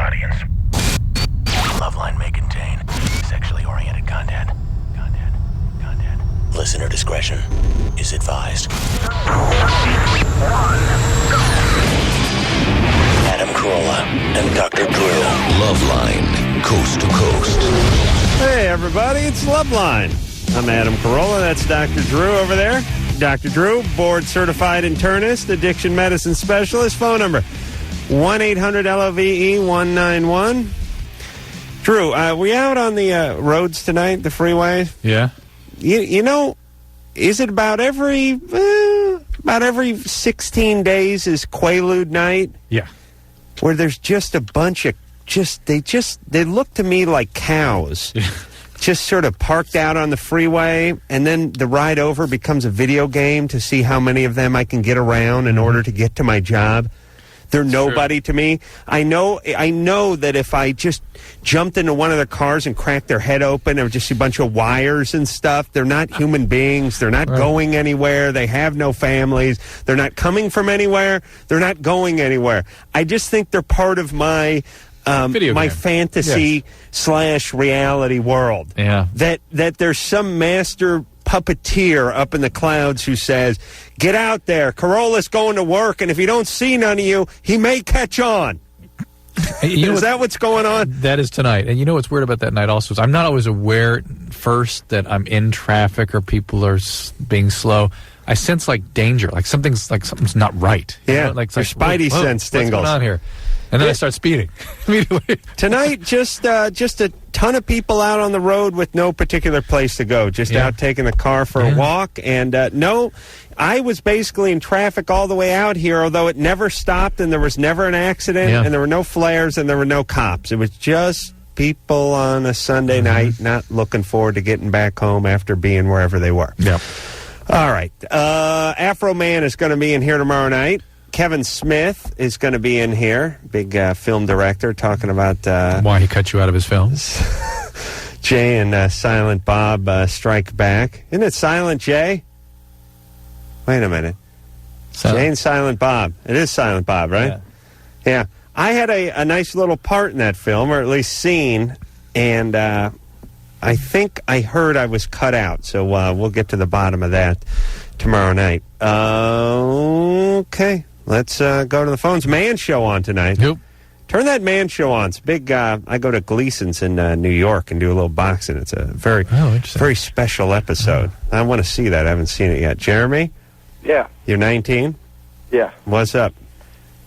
audience. LoveLine may contain sexually oriented content. Listener discretion is advised. Adam Carolla and Dr. Drew. LoveLine, coast to coast. Hey, everybody, it's LoveLine. I'm Adam Carolla. That's Dr. Drew over there. Dr. Drew, board-certified internist, addiction medicine specialist. Phone number, 1-800-LOVE-191. Drew, we out on the roads tonight, the freeway? Yeah. You know, is it about every 16 days is Quaalude night? Yeah. Where there's just a bunch of they look to me like cows. Just sort of parked out on the freeway, and then the ride over becomes a video game to see how many of them I can get around in order to get to my job. They're nobody to me. I know that if I just jumped into one of their cars and cracked their head open, there would just be a bunch of wires and stuff. They're not human beings. They're not going anywhere. They have no families. They're not coming from anywhere. They're not going anywhere. I just think they're part of my fantasy / reality world. Yeah. That there's some master puppeteer up in the clouds who says, get out there, Carolla's going to work, and if he don't see none of you, he may catch on. Is that what's going on? That is tonight. And you know what's weird about that night also is I'm not always aware first that I'm in traffic or people are being slow. I sense like danger, like something's not right. Yeah, you know? Like your spidey sense tingles. What's going on here? And then I start speeding immediately. Tonight, just a ton of people out on the road with no particular place to go, just out taking the car for a walk. And no, I was basically in traffic all the way out here, although it never stopped and there was never an accident and there were no flares and there were no cops. It was just people on a Sunday night not looking forward to getting back home after being wherever they were. Yeah. All right. Afro Man is going to be in here tomorrow night. Kevin Smith is going to be in here, big film director, talking about why he cut you out of his films. Jay and Silent Bob Strike Back. Isn't it Silent Jay? Wait a minute. Jay and Silent Bob. It is Silent Bob, right? Yeah. I had a nice little part in that film, or at least scene, and I think I heard I was cut out, so we'll get to the bottom of that tomorrow night. Okay. Let's go to the phones. Man Show on tonight. Yep. Turn that Man Show on. It's big. I go to Gleason's in New York and do a little boxing. It's a very special episode. I want to see that. I haven't seen it yet. Jeremy? Yeah. You're 19? Yeah. What's up?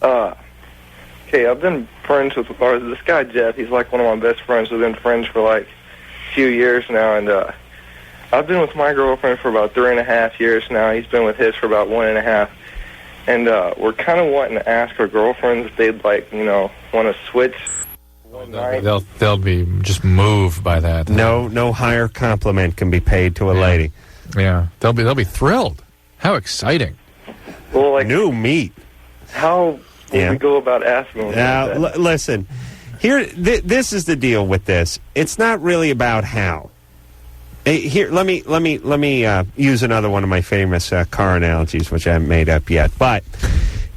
Okay, I've been friends with this guy, Jeff. He's like one of my best friends. We've been friends for like a few years now, and I've been with my girlfriend for about 3.5 years now. He's been with his for about 1.5. And we're kind of wanting to ask our girlfriends if they'd, like, want to switch one night. They'll be just moved by that. No higher compliment can be paid to a lady. Yeah, they'll be thrilled. How exciting! Well, like new meat. How would we go about asking them? Now, listen. Here, this is the deal with this. It's not really about how. Here, let me use another one of my famous car analogies, which I haven't made up yet. But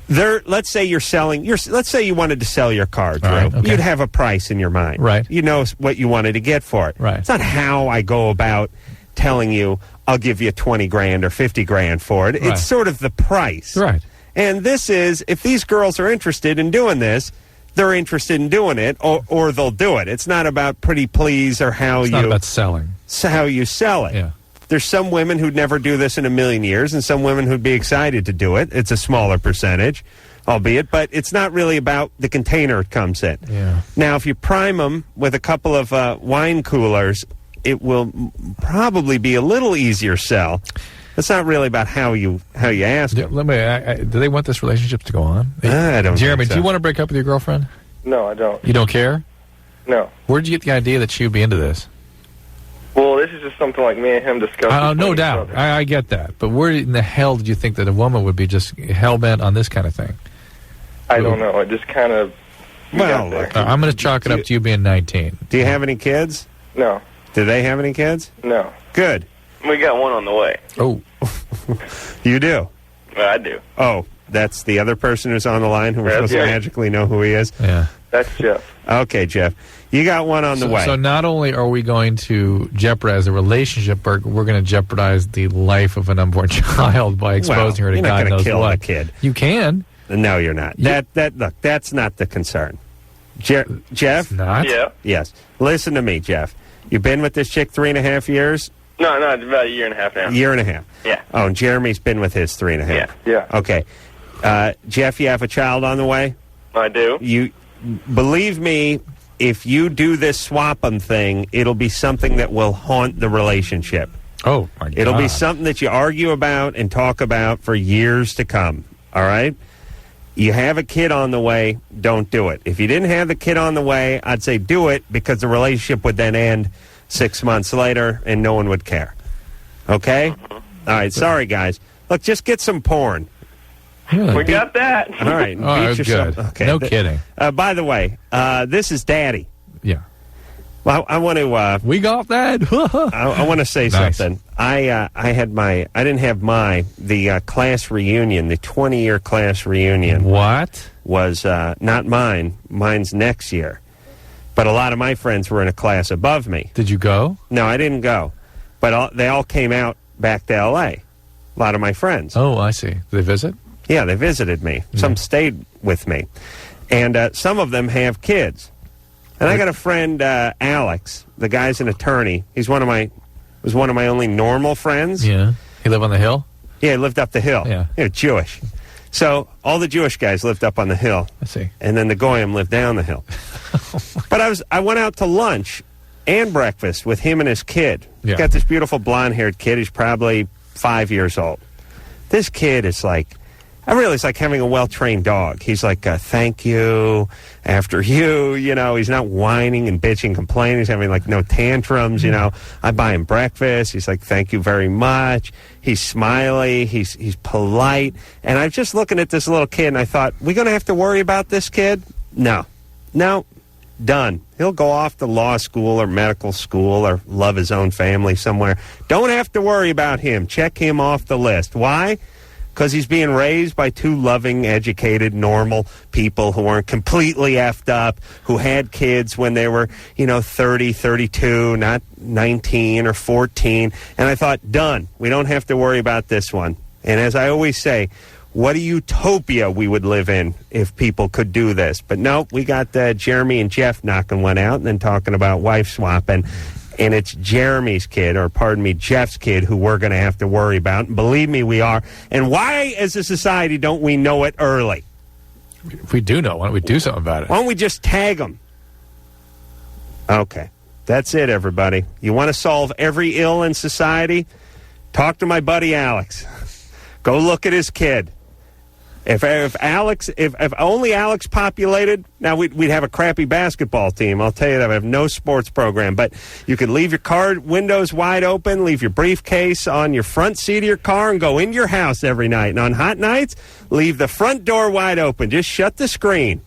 let's say you're selling. Let's say you wanted to sell your car, Drew. Right, okay. You'd have a price in your mind, right? You know what you wanted to get for it, right? It's not how I go about telling you I'll give you $20,000 or $50,000 for it. Right. It's sort of the price, right? And this is if these girls are interested in doing this. They're interested in doing it, or they'll do it. It's not about pretty please or how it's not about selling. How you sell it. Yeah. There's some women who'd never do this in a million years, and some women who'd be excited to do it. It's a smaller percentage, albeit, but it's not really about the container it comes in. Yeah. Now, if you prime them with a couple of wine coolers, it will probably be a little easier sell. It's not really about how you ask them. Do they want this relationship to go on? I don't. Jeremy, think so. Do you want to break up with your girlfriend? No, I don't. You don't care? No. Where did you get the idea that she would be into this? Well, this is just something like me and him discussing. No doubt. I get that. But where in the hell did you think that a woman would be just hell-bent on this kind of thing? I don't know. It just kind of... Well, I'm going to chalk it up to you being 19. Do you have any kids? No. Do they have any kids? No. Good. We got one on the way. Oh. You do? Well, I do. Oh, that's the other person who's on the line who we're supposed to magically know who he is? Yeah. That's Jeff. Okay, Jeff. You got one on the way. So not only are we going to jeopardize the relationship, but we're going to jeopardize the life of an unborn child by exposing her to you're God not knows kill what. the kid. You can. No, you're not. Look, that's not the concern. Jeff? It's not? Yeah. Yes. Listen to me, Jeff. You've been with this chick 3.5 years? No, it's about a year and a half now. Year and a half. Yeah. Oh, and Jeremy's been with his 3.5. Yeah. Okay. Jeff, you have a child on the way? I do. You believe me, if you do this swap 'em thing, it'll be something that will haunt the relationship. Oh, my God. It'll be something that you argue about and talk about for years to come. All right? You have a kid on the way, don't do it. If you didn't have the kid on the way, I'd say do it, because the relationship would then end 6 months later and no one would care. Okay? All right, sorry, guys. Look, just get some porn. Really? We got that. All right. Oh, beat yourself. good. Okay. No kidding. By the way, this is Daddy. Yeah. Well, I want to. We got that. I want to say Nice. something. I didn't have the class reunion, the 20-year class reunion. What? Was not mine. Mine's next year. But a lot of my friends were in a class above me. Did you go? No, I didn't go. But they all came out back to L.A. A lot of my friends. Oh, I see. Did they visit? Yeah, they visited me. Some stayed with me. And some of them have kids. And I got a friend, Alex. The guy's an attorney. He was one of my only normal friends. Yeah. He live on the hill? Yeah, he lived up the hill. Yeah. Jewish. So all the Jewish guys lived up on the hill. I see. And then the Goyim lived down the hill. But I went out to lunch and breakfast with him and his kid. Yeah. He's got this beautiful blonde-haired kid. He's probably 5 years old. This kid is like, it's like having a well-trained dog. He's like, thank you, after you, he's not whining and bitching, complaining. He's having like no tantrums, I buy him breakfast. He's like, thank you very much. He's smiley. He's polite. And I'm just looking at this little kid and I thought, we going to have to worry about this kid? No, done. He'll go off to law school or medical school or love his own family somewhere. Don't have to worry about him. Check him off the list. Why? Because he's being raised by two loving, educated, normal people who weren't completely effed up, who had kids when they were, 30, 32, not 19 or 14. And I thought, done. We don't have to worry about this one. And as I always say, what a utopia we would live in if people could do this. But no, we got Jeremy and Jeff knocking one out and then talking about wife swapping. And it's Jeremy's kid, or pardon me, Jeff's kid, who we're going to have to worry about. And believe me, we are. And why, as a society, don't we know it early? If we do know, why don't we do something about it? Why don't we just tag them? Okay. That's it, everybody. You want to solve every ill in society? Talk to my buddy Alex. Go look at his kid. If only Alex populated, now we'd have a crappy basketball team. I'll tell you that. We have no sports program. But you could leave your car windows wide open, leave your briefcase on your front seat of your car, and go into your house every night. And on hot nights, leave the front door wide open. Just shut the screen.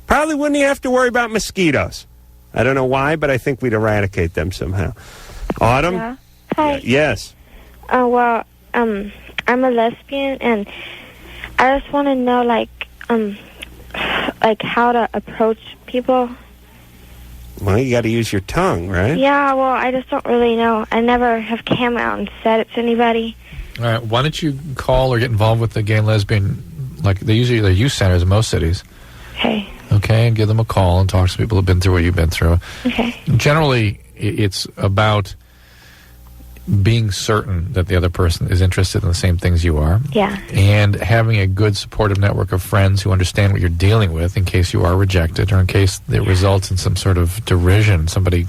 Probably wouldn't you have to worry about mosquitoes. I don't know why, but I think we'd eradicate them somehow. Autumn? Yeah. Hi. Yes. I'm a lesbian, and I just want to know, like how to approach people. Well, you got to use your tongue, right? Yeah, well, I just don't really know. I never have came out and said it to anybody. All right. Why don't you call or get involved with the gay and lesbian, like they're youth centers in most cities. Okay. Okay, and give them a call and talk to people who've been through what you've been through. Okay. Generally, it's about being certain that the other person is interested in the same things you are. Yeah. And having a good supportive network of friends who understand what you're dealing with in case you are rejected or in case it results in some sort of derision, somebody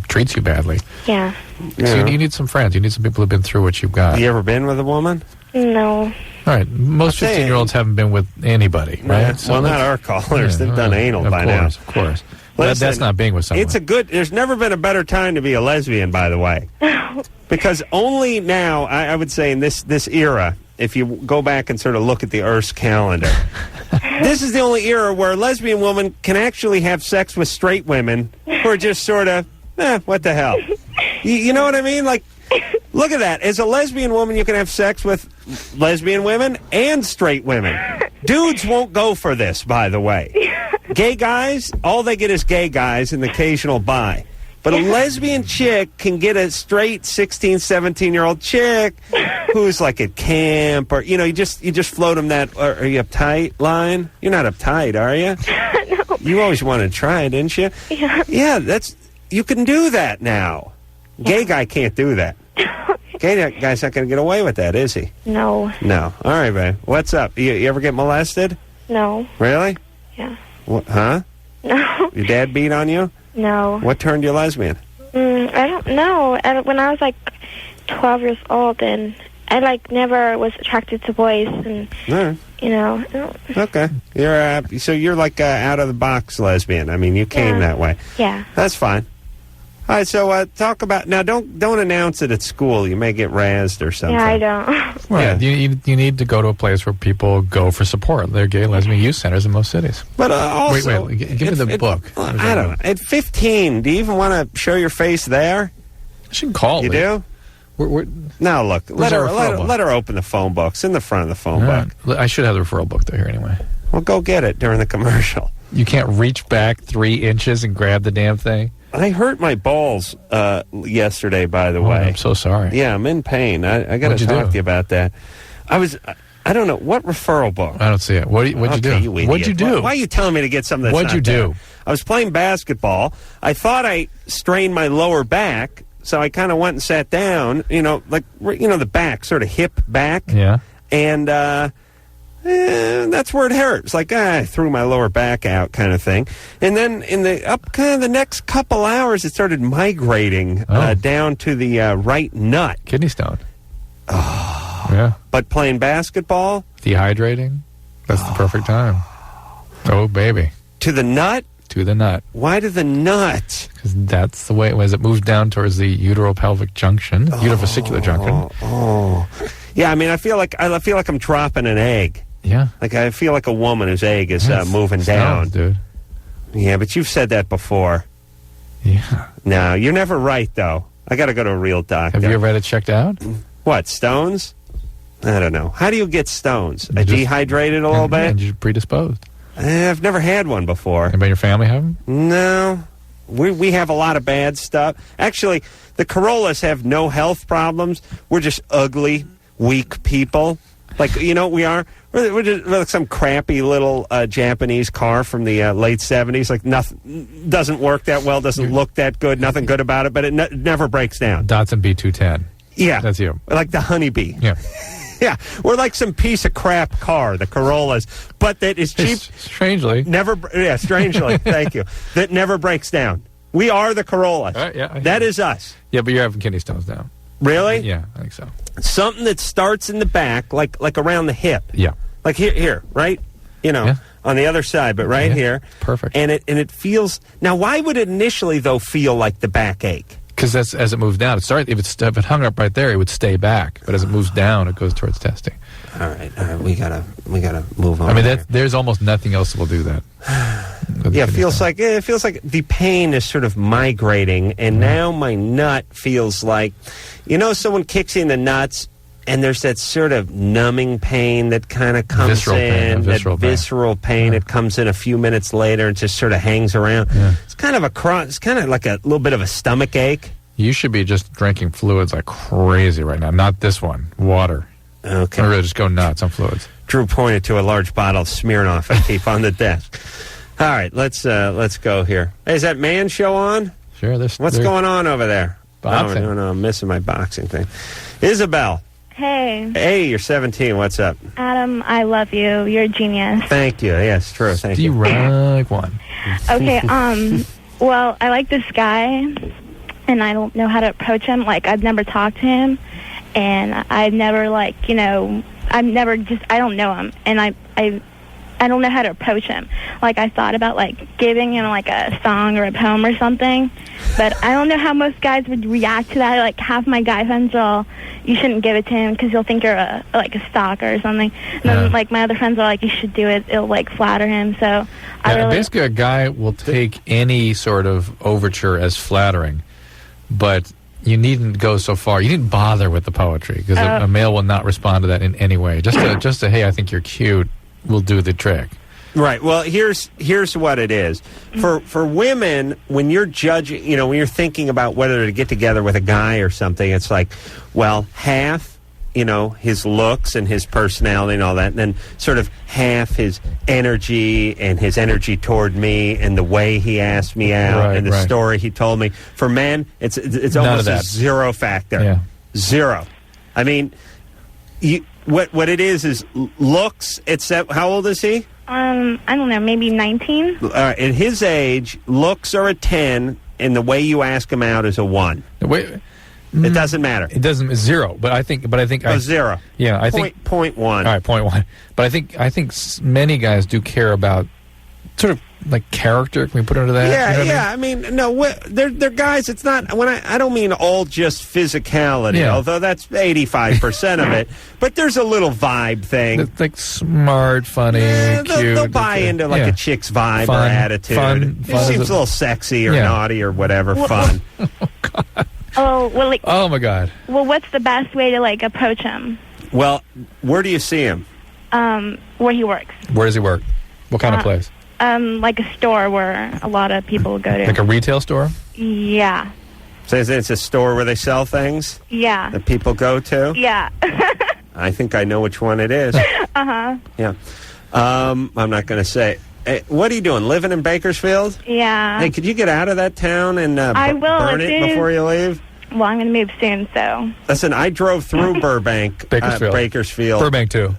treats you badly. Yeah. So you need some friends. You need some people who've been through what you've got. You ever been with a woman? No. All right. Most 15-year-olds haven't been with anybody, right? Yeah. So Well, not our callers. They've done anal by now. Of course. Listen, That's not being with someone. There's never been a better time to be a lesbian, by the way. Because only now, I would say in this era, if you go back and sort of look at the Earth's calendar, this is the only era where a lesbian woman can actually have sex with straight women who are just sort of, what the hell? You know what I mean? Like, look at that. As a lesbian woman, you can have sex with lesbian women and straight women. Dudes won't go for this, by the way. Gay guys, all they get is gay guys and the occasional bi. But a lesbian chick can get a straight 16, 17-year-old chick who's like at camp, or you just float them that. Are you uptight, line? You're not uptight, are you? No. You always wanted to try, didn't you? Yeah. Yeah, you can do that now. Gay guy can't do that. Gay guy's not going to get away with that, is he? No. No. All right, babe. What's up? You ever get molested? No. Really? Yeah. What, huh? No. Your dad beat on you? No. What turned you lesbian? I don't know. When I was like 12 years old, and I like never was attracted to boys, and All right. Okay. You're like out of the box lesbian. I mean, you came that way. Yeah. That's fine. All right, so talk about now. Don't announce it at school. You may get razzed or something. Yeah, I don't. Well, you need to go to a place where people go for support. There are gay lesbian youth centers in most cities. But also, wait, give me the book. I don't know. At 15, do you even want to show your face there? She can call. You do? Now look, let her open the phone book. It's in the front of the phone book. I should have the referral book there here anyway. Well, go get it during the commercial. You can't reach back 3 inches and grab the damn thing. I hurt my balls yesterday, by the way. I'm so sorry. Yeah, I'm in pain. I got to talk to you about that. I don't know. What referral book? I don't see it. What'd you do? What'd you do? Why are you telling me to get something that's What'd you do? I was playing basketball. I thought I strained my lower back, so I kind of went and sat down, the back, sort of hip back. Yeah. And that's where it hurts. Like, I threw my lower back out kind of thing. And then in the next couple hours, it started migrating down to the right nut. Kidney stone. Oh. Yeah. But playing basketball? Dehydrating? That's the perfect time. Oh, baby. To the nut? To the nut. Why to the nut? Because that's the way it was. It moves down towards the uteropelvic junction, uterovesicular junction. Oh. Yeah, I mean, I feel like I'm dropping an egg. Yeah. Like I feel like a woman whose egg is moving down. Dude. Yeah, but you've said that before. Yeah. No, you're never right, though. I got to go to a real doctor. Have you ever had it checked out? What, stones? I don't know. How do you get stones? Dehydrated a little bit? And you're predisposed. I've never had one before. Anybody in your family have them? No. We have a lot of bad stuff. Actually, the Corollas have no health problems. We're just ugly, weak people. Like, you know what we are? We're just like some crappy little Japanese car from the late 70s. Like, nothing doesn't work that well, doesn't look that good, nothing good about it, but it never breaks down. Datsun B210. Yeah. That's you. Like the Honeybee. Yeah. Yeah, we're like some piece of crap car, the Corollas, but that is cheap. Strangely. Strangely, thank you. That never breaks down. We are the Corollas. Yeah, that is us. Yeah, but you're having kidney stones now. Really? Yeah, I think so. Something that starts in the back, like around the hip. Yeah. Like here, right? On the other side, but right here. Perfect. And it feels. Now, why would it initially though feel like the backache? Because as it moves down, if it hung up right there, it would stay back. But as it moves down, it goes towards testing. All right, we gotta move on. I mean, there's almost nothing else that will do that. Yeah, it feels like the pain is sort of migrating, and now my nut feels like, someone kicks you in the nuts, and there's that sort of numbing pain that kind of comes visceral pain. It comes in a few minutes later and just sort of hangs around. Yeah. It's kind of like a little bit of a stomach ache. You should be just drinking fluids like crazy right now. Not this one, water. Okay. Or really just go nuts on fluids. Drew pointed to a large bottle of Smirnoff I keep on the desk. All right, let's go here. Hey, is that man show on? Sure. What's going on over there? Boxing. Oh, no, I'm missing my boxing thing. Isabel. Hey. Hey, you're 17. What's up? Adam, I love you. You're a genius. Thank you. Yes, true. Thank you. Right one. Okay, well, I like this guy, and I don't know how to approach him. Like, I've never talked to him, and I've never, I don't know him, and I don't know how to approach him. Like, I thought about, giving him, a song or a poem or something, but I don't know how most guys would react to that. Like, half my guy friends are all, you shouldn't give it to him because he'll think you're a stalker or something. And then, my other friends are like, you should do it. It'll, flatter him. So, basically, a guy will take any sort of overture as flattering, but you needn't go so far. You needn't bother with the poetry because a male will not respond to that in any way. Just to hey, I think you're cute, will do the trick. Right. Well, here's what it is. For women, when you're judging, when you're thinking about whether to get together with a guy or something, it's like, well, half, his looks and his personality and all that, and then sort of half his energy and his energy toward me and the way he asked me out and the story he told me. For men, it's almost a zero factor. Yeah. Zero. I mean, what it is looks. How old is he? I don't know, maybe 19. At his age, looks are a 10, and the way you ask him out is a 1. Wait, it doesn't matter. It doesn't. It's zero. But I think. Zero. Yeah, I think. Point 1. All right, 0.1. But I think many guys do care about sort of like character. Can we put it into that? Yeah, I mean, no, they're guys. It's not I don't mean all just physicality, although that's 85% of it. But there's a little vibe thing. It's like smart, funny, cute. They'll buy into like a chick's vibe or attitude. It seems a little sexy or naughty or whatever. Fun. Oh God. Oh well. Oh my God. Well, what's the best way to approach him? Well, where do you see him? Where he works. Where does he work? What kind of place? Like a store where a lot of people go to. Like a retail store? Yeah. So it's a store where they sell things? Yeah. That people go to? Yeah. I think I know which one it is. Uh-huh. Yeah. I'm not going to say. Hey, what are you doing? Living in Bakersfield? Yeah. Hey, could you get out of that town and I will, burn it before you leave? Well, I'm going to move soon, so. Listen, I drove through Bakersfield. Burbank, too.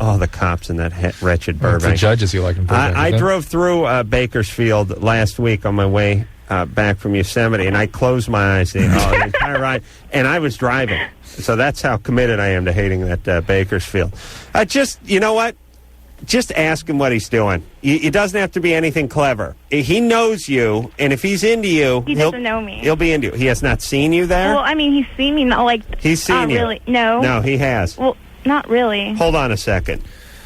Oh, the cops in that wretched Burbank. It's the judges you like in Burbank. I drove through Bakersfield last week on my way back from Yosemite, and I closed my eyes the entire ride, and I was driving. So that's how committed I am to hating that Bakersfield. You know what? Just ask him what he's doing. It doesn't have to be anything clever. He knows you, and if he's into you... He doesn't know me. He'll be into you. He has not seen you there? Well, I mean, he's seen me, He's seen you? Really. No. No, he has. Well, not really. Hold on a second.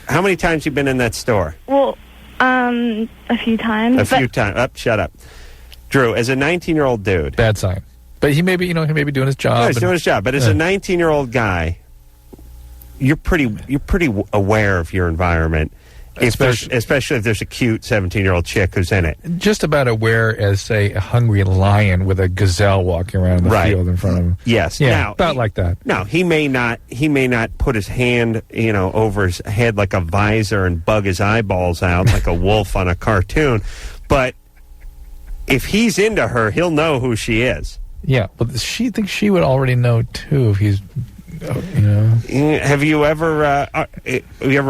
How many times you been in that store? Well, a few times. A few times. Shut up. Drew, as a 19-year-old dude... Bad sign. But he may be doing his job. No, he's doing his job. But as a 19-year-old guy... You're pretty aware of your environment, especially if there's a cute 17-year-old chick who's in it. Just about aware as, say, a hungry lion with a gazelle walking around the field in front of him. Yes. Yeah, now, about like that. No, he may not put his hand, over his head like a visor and bug his eyeballs out like a wolf on a cartoon. But if he's into her, he'll know who she is. Yeah, but she thinks she would already know too if he's. Have you ever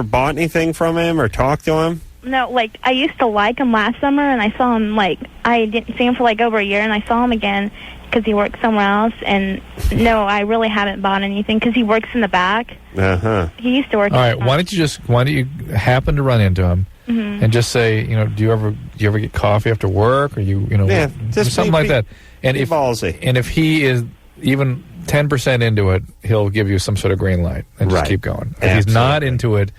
bought anything from him or talked to him? No, I used to like him last summer, and I saw him, I didn't see him for, over a year, and I saw him again because he worked somewhere else, and no, I really haven't bought anything because he works in the back. Uh-huh. He used to work All right, why don't you happen to run into him and just say, do you ever get coffee after work, or just something like that. And if he is even 10% into it, he'll give you some sort of green light and just keep going. If he's not into it,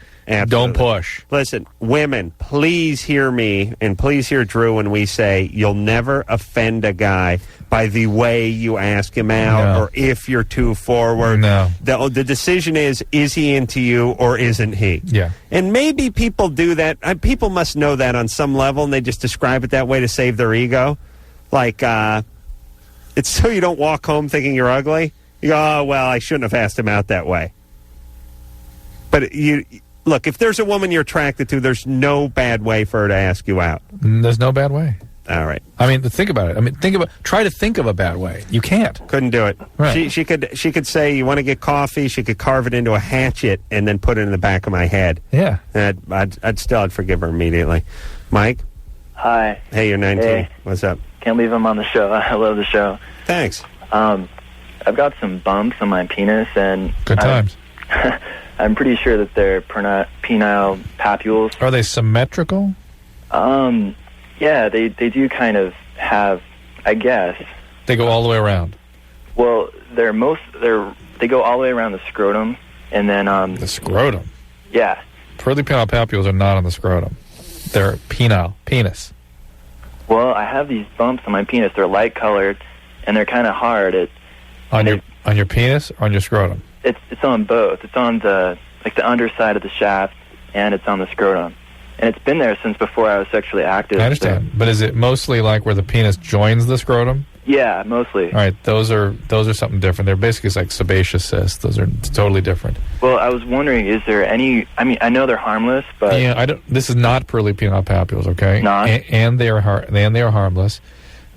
don't push. Listen, women, please hear me and please hear Drew when we say you'll never offend a guy by the way you ask him out or if you're too forward. No. The decision is he into you or isn't he? Yeah. And maybe people do that. People must know that on some level, and they just describe it that way to save their ego. It's so you don't walk home thinking you're ugly. You go, oh, well, I shouldn't have asked him out that way. But look, if there's a woman you're attracted to, there's no bad way for her to ask you out. There's no bad way. All right. I mean, think about it. Try to think of a bad way. You can't. Couldn't do it. Right. She could say, you want to get coffee? She could carve it into a hatchet and then put it in the back of my head. Yeah. I'd forgive her immediately. Mike? Hi. Hey, you're 19. Hey. What's up? Can't believe I'm on the show. I love the show. Thanks. I've got some bumps on my penis, and good times. I'm pretty sure that they're penile papules. Are they symmetrical? Yeah, they do kind of have, I guess. They go all the way around. Well, they go all the way around the scrotum, and then the scrotum. Yeah. Pearly penile papules are not on the scrotum. They're penis. Well, I have these bumps on my penis. They're light colored, and they're kind of hard. On your penis or on your scrotum? It's on both. It's on the underside of the shaft, and it's on the scrotum. and it's been there since before I was sexually active. I understand, but is it mostly like where the penis joins the scrotum? Yeah, mostly. All right, those are something different. They're basically like sebaceous cysts. Those are totally different. Well, I was wondering, is there any? I mean, I know they're harmless, but yeah, I don't. This is not pearly penile papules, okay? Not, and they are harmless.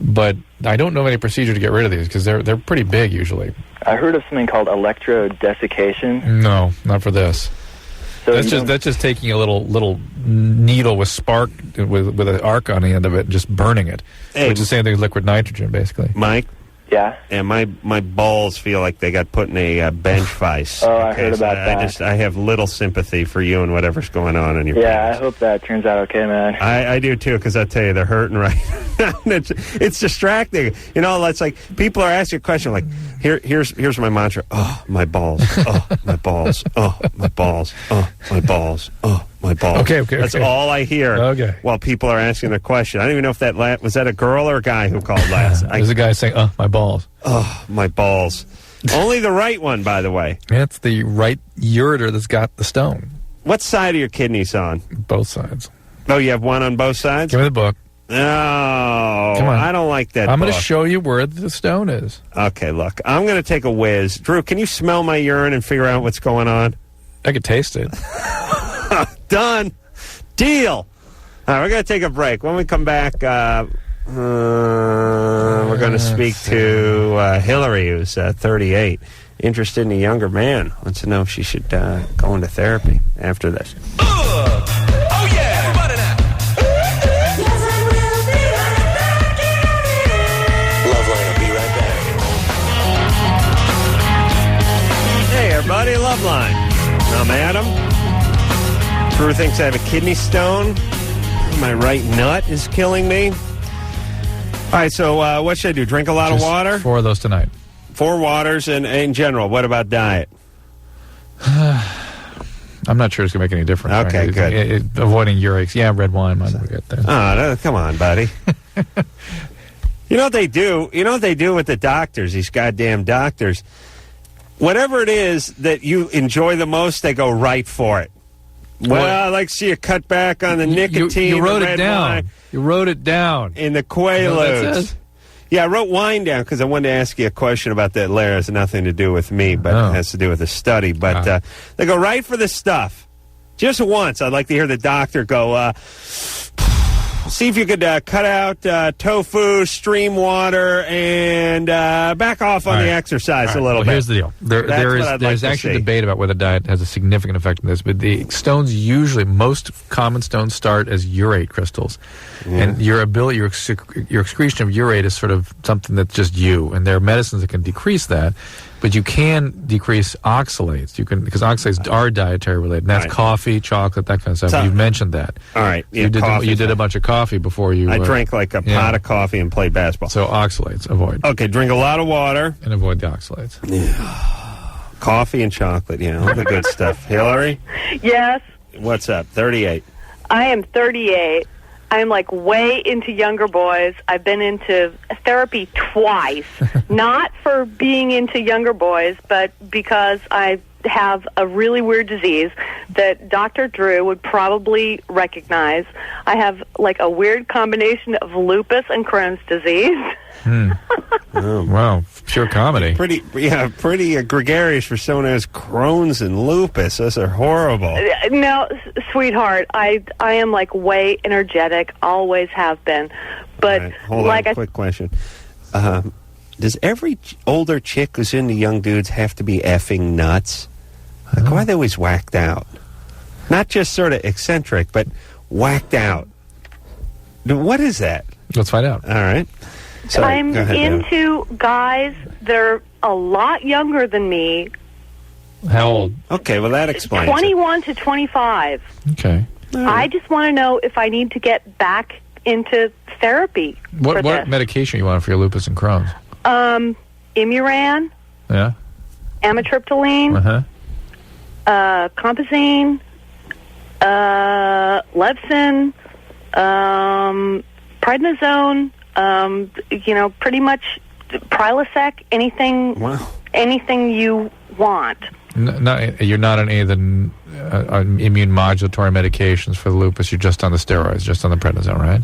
But I don't know of any procedure to get rid of these because they're pretty big usually. I heard of something called Electro Desiccation. No, not for this. So that's just taking a little needle with spark with an arc on the end of it and just burning it, which is the same thing as liquid nitrogen, basically. Mike? Yeah? And my balls feel like they got put in a bench vice. Oh, I heard about that. I have little sympathy for you and whatever's going on in your penis. I hope that turns out okay, man. I do too, because I tell you, they're hurting right now. It's distracting. You know, it's like people are asking a question like, here's my mantra. Oh, my balls. Oh, my balls. Oh, my balls. Oh, my balls. Oh, my balls. Okay. That's all I hear. Okay. While people are asking their question. I don't even know if was that a girl or a guy who called last. There's a guy saying, "Oh, my balls." Oh, my balls. Only the right one, by the way. It's the right ureter that's got the stone. What side are your kidneys on? Both sides. Oh, you have one on both sides? Give me the book. No, come on. I don't like that. I'm going to show you where the stone is. Okay, look. I'm going to take a whiz. Drew, can you smell my urine and figure out what's going on? I could taste it. Done. Deal. All right, we're going to take a break. When we come back, we're going to speak to Hillary, who's 38, interested in a younger man. Wants to know if she should go into therapy after this. Oh, yeah. Everybody now. LoveLine will be right back. Hey, everybody, LoveLine. I'm Adam. Drew thinks I have a kidney stone. My right nut is killing me. All right, so what should I do? Drink a lot of water? 4 of those tonight. 4 waters, and in general, what about diet? I'm not sure it's going to make any difference. Okay, right? good. Avoiding urics. Yeah, red wine might get there. Oh, come on, buddy. You know what they do? You know what they do with the doctors, these goddamn doctors? Whatever it is that you enjoy the most, they go right for it. Well, I'd like to see you cut back on the nicotine. You wrote the it red down. wine, You wrote it down. in the Quaaludes. That's it. Yeah, I wrote wine down because I wanted to ask you a question about that layer. It has nothing to do with me, but it has to do with the study. But they go right for the stuff. Just once, I'd like to hear the doctor go, see if you could cut out tofu, stream water, and back off on the exercise a little bit. Here's the deal. There's actually debate about whether diet has a significant effect on this, but the stones usually, most common stones start as urate crystals. Yeah. And your excretion of urate is sort of something that's just you, and there are medicines that can decrease that. But you can decrease oxalates. You can, because oxalates are dietary related. And that's coffee, chocolate, that kind of stuff. So, you've mentioned that. All right. Yeah, you did a bunch of coffee before you. I drank like a pot of coffee and played basketball. So oxalates, avoid. Okay, drink a lot of water. And avoid the oxalates. Yeah. Coffee and chocolate, all the good stuff. Hillary? Yes. What's up? 38. I am 38. I'm like way into younger boys. I've been into therapy twice, not for being into younger boys, but because I have a really weird disease that Dr. Drew would probably recognize. I have like a weird combination of lupus and Crohn's disease. Oh, wow. Pure comedy. Pretty gregarious for someone who has Crohn's and lupus. Those are horrible. No, sweetheart, I am like way energetic, always have been. But right, hold on, quick question. Does every older chick who's into young dudes have to be effing nuts? Like, why are they always whacked out? Not just sort of eccentric, but whacked out. What is that? Let's find out. All right. Sorry, I'm into guys that are a lot younger than me. How old? Okay, well, that explains 21 to 25. Okay. Right. I just want to know if I need to get back into therapy. What medication you want for your lupus and Crohn's? Imuran. Yeah. Amitriptyline. Compazine. Levsin. Prednisone. Pretty much Prilosec. Anything you want. You're not on any of the immune modulatory medications for the lupus. You're just on the steroids, just on the prednisone, right?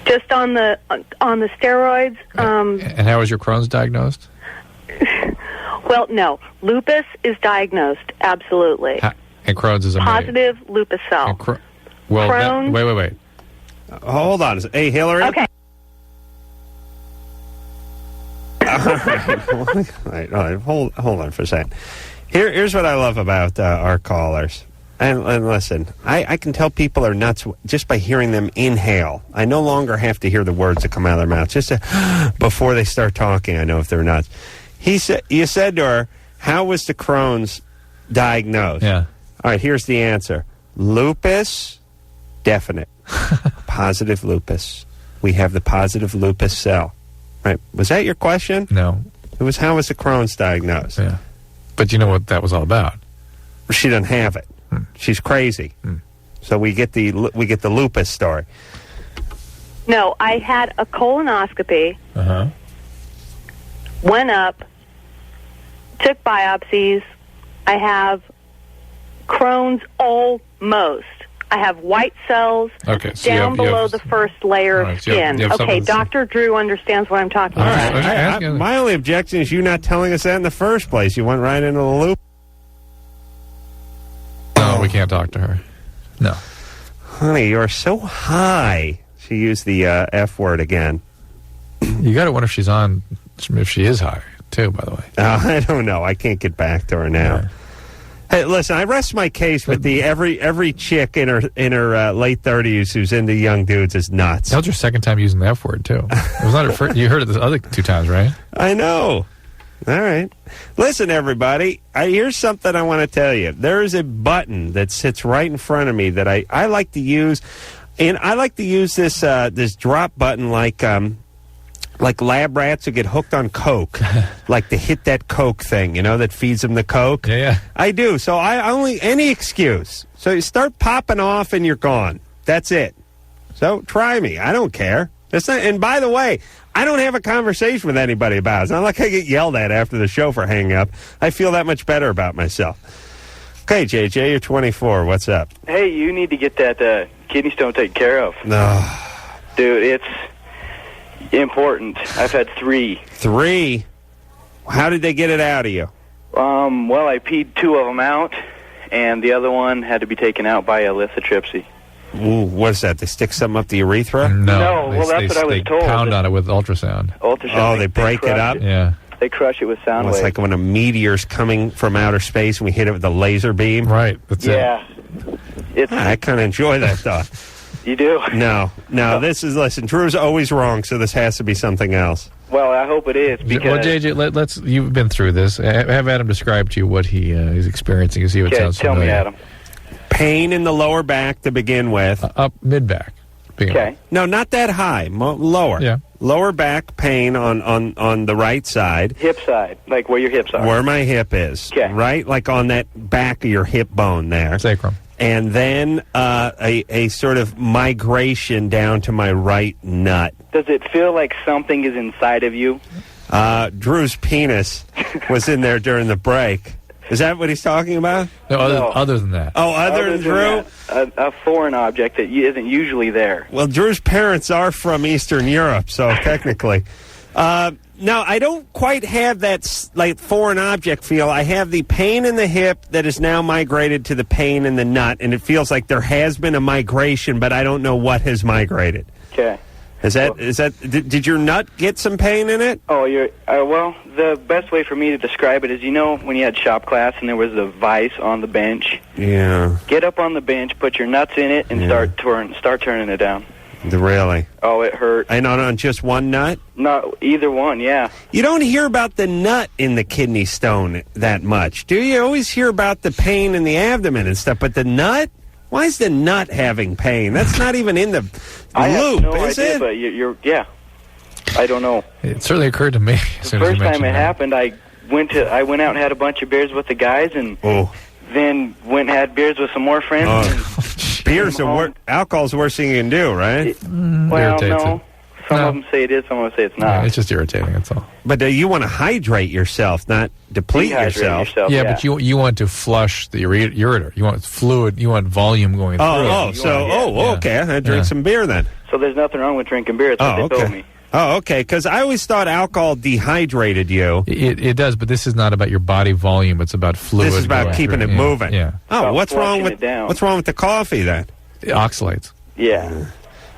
Just on the steroids. And how was your Crohn's diagnosed? Well, no. Lupus is diagnosed, absolutely. And Crohn's is a positive lupus cell. Crohn's. Wait. Hold on. Hey, Hillary. Okay. All right. Hold on for a second. Here's what I love about our callers. And listen, I can tell people are nuts just by hearing them inhale. I no longer have to hear the words that come out of their mouth. Just before they start talking, I know if they're nuts. You said to her, how was the Crohn's diagnosed? Yeah. All right, here's the answer. Lupus, definite. Positive lupus. We have the positive lupus cell. Right. Was that your question? No. It was how was the Crohn's diagnosed? Yeah. But you know what that was all about. She doesn't have it. She's crazy. So we get the lupus story. No, I had a colonoscopy. Went up, took biopsies. I have Crohn's almost. I have white cells down below the first layer of skin. Okay, Dr. Drew understands what I'm talking about. My only objection is you not telling us that in the first place. You went right into the loop. No, we can't talk to her. No. Honey, you're so high. She used the F word again. You got to wonder if she's on, if she is high, too, by the way. I don't know. I can't get back to her now. Yeah. Hey, listen, I rest my case with the every chick in her late 30s who's into young dudes is nuts. That was your second time using the F word, too. It was not her first. You heard it the other 2 times, right? I know. All right. Listen, everybody, here's something I want to tell you. There is a button that sits right in front of me that I like to use, and I like to use this drop button like lab rats who get hooked on Coke, like to hit that Coke thing, that feeds them the Coke. Yeah. I do. So any excuse. So you start popping off and you're gone. That's it. So try me. I don't care. And by the way, I don't have a conversation with anybody about it. It's not like I get yelled at after the show for hanging up. I feel that much better about myself. Okay, JJ, you're 24. What's up? Hey, you need to get that kidney stone taken care of. No. Dude, it's important. I've had 3. 3? How did they get it out of you? Well, I peed 2 of them out, and the other one had to be taken out by a lithotripsy. Ooh, what is that? They stick something up the urethra? No, well, that's what I was told. They pound on it with ultrasound. Oh, they break it up? Yeah. They crush it with sound waves. It's like when a meteor's coming from outer space and we hit it with a laser beam? Right. That's it. I kind of enjoy that thought. You do? No. Listen, Drew's always wrong, so this has to be something else. Well, I hope it is. Because well, JJ, you've been through this. Have Adam describe to you what he is experiencing and see if it sounds familiar. Tell me, Adam. Pain in the lower back to begin with. Up mid-back. Okay. No, not that high. Lower. Yeah. Lower back pain on the right side. Hip side, like where your hips are. Where my hip is. Okay. Right? Like on that back of your hip bone there. Sacrum. And then a sort of migration down to my right nut. Does it feel like something is inside of you? Drew's penis was in there during the break. Is that what he's talking about? No, other than that. Oh, other than Drew? A foreign object that isn't usually there. Well, Drew's parents are from Eastern Europe, so technically. No, I don't quite have that foreign object feel. I have the pain in the hip that is now migrated to the pain in the nut, and it feels like there has been a migration, but I don't know what has migrated. Okay. Did your nut get some pain in it? Oh, well, the best way for me to describe it is, when you had shop class and there was a vise on the bench? Yeah. Get up on the bench, put your nuts in it, and start turning it down. Really? Oh, it hurt. And on just one nut? No, either one, yeah. You don't hear about the nut in the kidney stone that much, do you? You always hear about the pain in the abdomen and stuff, but the nut? Why is the nut having pain? That's not even in the loop, have no is idea, it? But yeah. I don't know. It certainly occurred to me. The first time it happened, I went out and had a bunch of beers with the guys, and then went and had beers with some more friends. Beers alcohol's the worst thing you can do, right? Well, no. Some of them say it is, some of them say it's not. Yeah, it's just irritating, that's all. But you want to hydrate yourself, not deplete yourself. Yeah, but you want to flush the ureter. You want fluid, you want volume going through. Okay. I drink some beer then. So there's nothing wrong with drinking beer. That's what they told me. Oh, okay, because I always thought alcohol dehydrated you. It does, but this is not about your body volume. It's about fluid. This is about keeping it moving. Yeah. Oh, what's wrong with the coffee then? It oxalates. Yeah.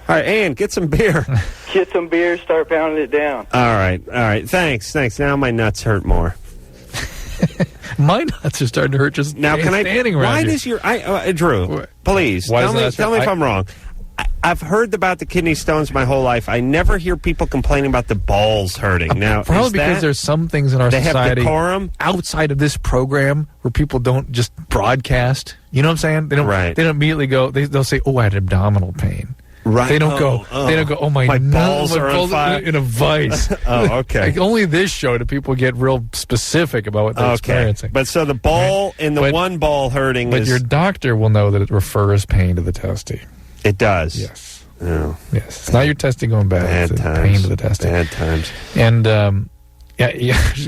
All right, Ian, get some beer. Get some beer, start pounding it down. All right. Thanks. Now my nuts hurt more. My nuts are starting to hurt just now. Standing around why here. does your Drew? Please tell me if I'm wrong. I've heard about the kidney stones my whole life. I never hear people complaining about the balls hurting. Now, probably because there's some things in our society outside of this program where people don't just broadcast. You know what I'm saying? They don't. They don't immediately go. They'll say, "Oh, I had abdominal pain." Right. They don't go. They don't go. Oh, my balls are on fire in a vice. Oh, okay. Like, only this show do people get real specific about what they're experiencing. But so the ball and the one ball hurting. But your doctor will know that it refers pain to the testy. It does. Yes. Oh. Yes. It's not your testy going bad. It's pain to the testy. Bad times. And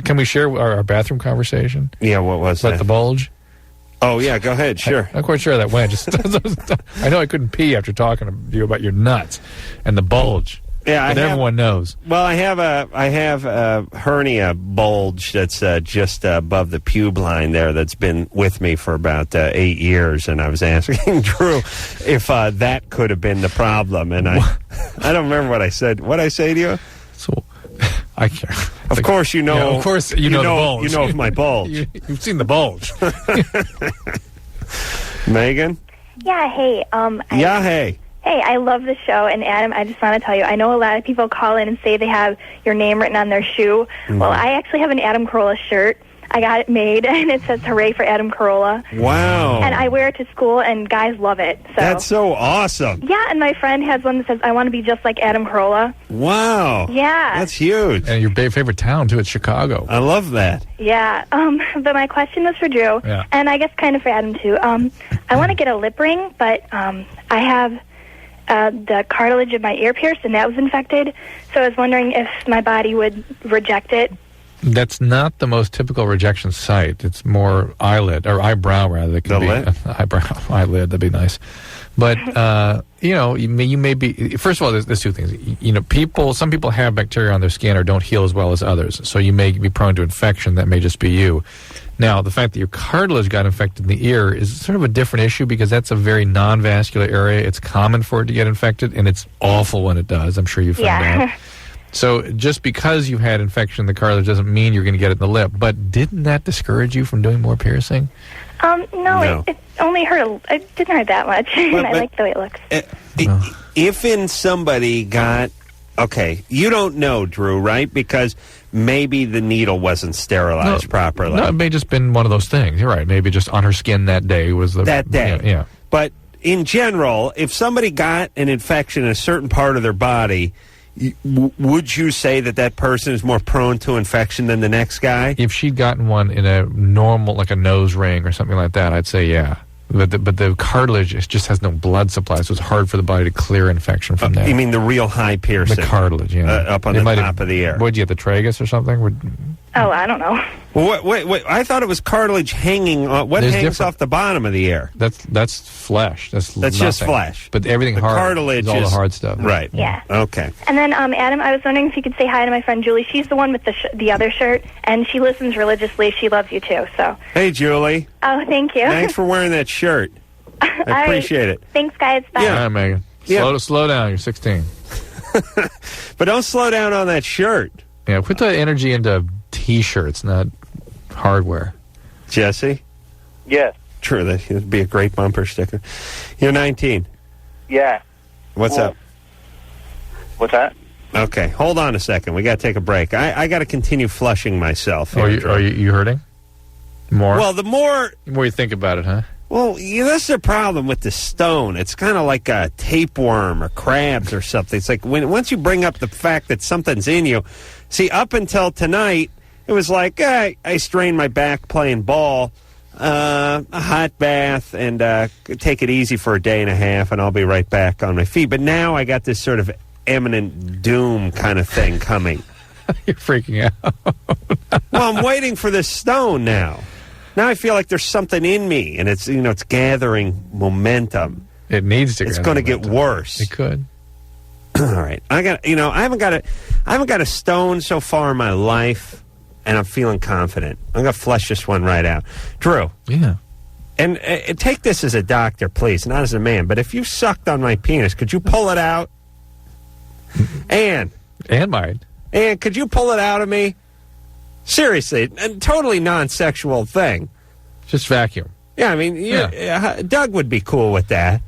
can we share our bathroom conversation? Yeah. What was that? About the bulge. Oh, yeah, go ahead, sure. I'm quite sure how that went. I know I couldn't pee after talking to you about your nuts and the bulge. Yeah, but everyone knows. Well, I have a hernia bulge that's just above the pube line there that's been with me for about 8 years, and I was asking Drew if that could have been the problem, and I don't remember what I said. What did I say to you? So I can't. Of course you know. Yeah, of course you know the bulge. You know of my bulge. You've seen the bulge. Megan? Yeah, hey. Hey. Hey, I love the show, and Adam, I just want to tell you, I know a lot of people call in and say they have your name written on their shoe. Mm-hmm. Well, I actually have an Adam Carolla shirt. I got it made, and it says, "Hooray for Adam Carolla." Wow. And I wear it to school, and guys love it. So. That's so awesome. Yeah, and my friend has one that says, "I want to be just like Adam Carolla." Wow. Yeah. That's huge. And your favorite town, too, it's Chicago. I love that. Yeah. But my question was for Drew, and I guess kind of for Adam, too. I want to get a lip ring, but I have the cartilage of my ear pierced, and that was infected. So I was wondering if my body would reject it. That's not the most typical rejection site. It's more eyelid, or eyebrow, rather. It could be eyebrow, eyelid, that'd be nice. But, you may be... First of all, there's two things. Some people have bacteria on their skin or don't heal as well as others. So you may be prone to infection. That may just be you. Now, the fact that your cartilage got infected in the ear is sort of a different issue because that's a very non-vascular area. It's common for it to get infected, and it's awful when it does. I'm sure you found out. So just because you had infection in the cartilage doesn't mean you're going to get it in the lip. But didn't that discourage you from doing more piercing? No. It only hurt. It didn't hurt that much. And I like the way it looks. If somebody got... Okay, you don't know, Drew, right? Because maybe the needle wasn't sterilized properly. No, it may have just been one of those things. You're right. Maybe just on her skin that day was the... That day. Yeah. But in general, if somebody got an infection in a certain part of their body... Would you say that person is more prone to infection than the next guy? If she'd gotten one in a normal, like a nose ring or something like that, I'd say yeah. But the cartilage just has no blood supply, so it's hard for the body to clear infection from that. You mean the real high piercing? The cartilage, yeah. Up on the top of the ear. What, did you get the tragus or something? Oh, I don't know. Well, wait. I thought it was cartilage hanging. What hangs off the bottom of the ear? That's flesh. That's just flesh. But everything hard. Cartilage is all the hard stuff. Right. Yeah. Okay. And then, Adam, I was wondering if you could say hi to my friend Julie. She's the one with the other shirt, and she listens religiously. She loves you too. So. Hey, Julie. Oh, thank you. Thanks for wearing that shirt. I appreciate it. Thanks, guys. Bye. Yeah, Megan. Slow down. You're 16. But don't slow down on that shirt. Yeah, put the energy into T-shirts, not hardware. Jesse? Yes. True, that would be a great bumper sticker. You're 19. Yeah. What's up? What's that? Okay, hold on a second. We got to take a break. I got to continue flushing myself. Are you hurting? More? Well, the more you think about it, huh? Well, this is the problem with the stone. It's kind of like a tapeworm or crabs or something. It's like once you bring up the fact that something's in you. See, up until tonight, it was like, I strained my back playing ball, a hot bath, and take it easy for a day and a half, and I'll be right back on my feet. But now I got this sort of imminent doom kind of thing coming. You're freaking out. Well, I'm waiting for this stone now. Now I feel like there's something in me, and it's it's gathering momentum. It needs to. It's going to get worse. It could. All right, I haven't got a stone so far in my life, and I'm feeling confident. I'm going to flesh this one right out, Drew. Yeah. And take this as a doctor, please, not as a man. But if you sucked on my penis, could you pull it out? And mine. And could you pull it out of me? Seriously, a totally non-sexual thing. Just vacuum. Yeah, I mean, Doug would be cool with that.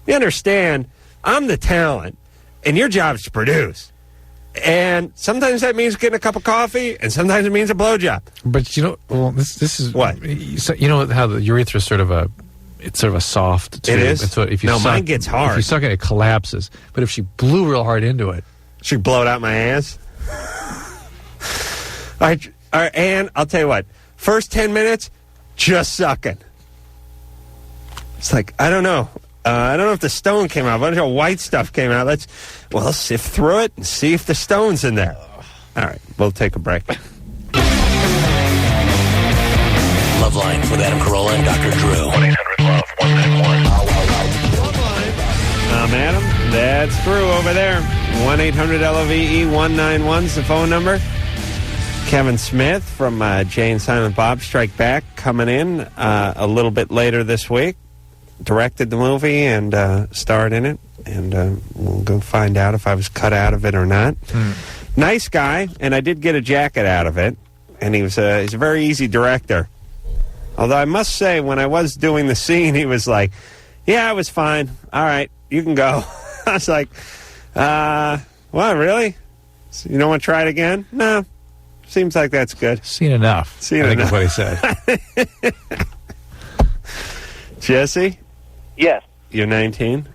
You understand, I'm the talent, and your job is to produce. And sometimes that means getting a cup of coffee, and sometimes it means a blowjob. But this is what? You know how the urethra is sort of a soft tube. It is. Mine gets hard. If you suck it, it collapses. But if she blew real hard into it, she'd blow it out my ass. All right, and I'll tell you what. First 10 minutes, just sucking. It's like, I don't know. I don't know if the stone came out. A bunch of white stuff came out. Let's sift through it and see if the stone's in there. All right, we'll take a break. LoveLine with Adam Carolla and Dr. Drew. 1-800-LOVE-191. I'm Adam. That's Drew over there. 1-800-LOVE-191 is the phone number. Kevin Smith from Jay and Silent Bob Strike Back coming in a little bit later this week. Directed the movie and starred in it, and we'll go find out if I was cut out of it or not. Nice guy, and I did get a jacket out of it, and he's a very easy director. Although I must say, when I was doing the scene, he was like, yeah, it was fine. All right, you can go. I was like, what, really? So you don't want to try it again? No. Seems like that's good. Seen enough. I think is what he said. Jesse? Yes. You're 19?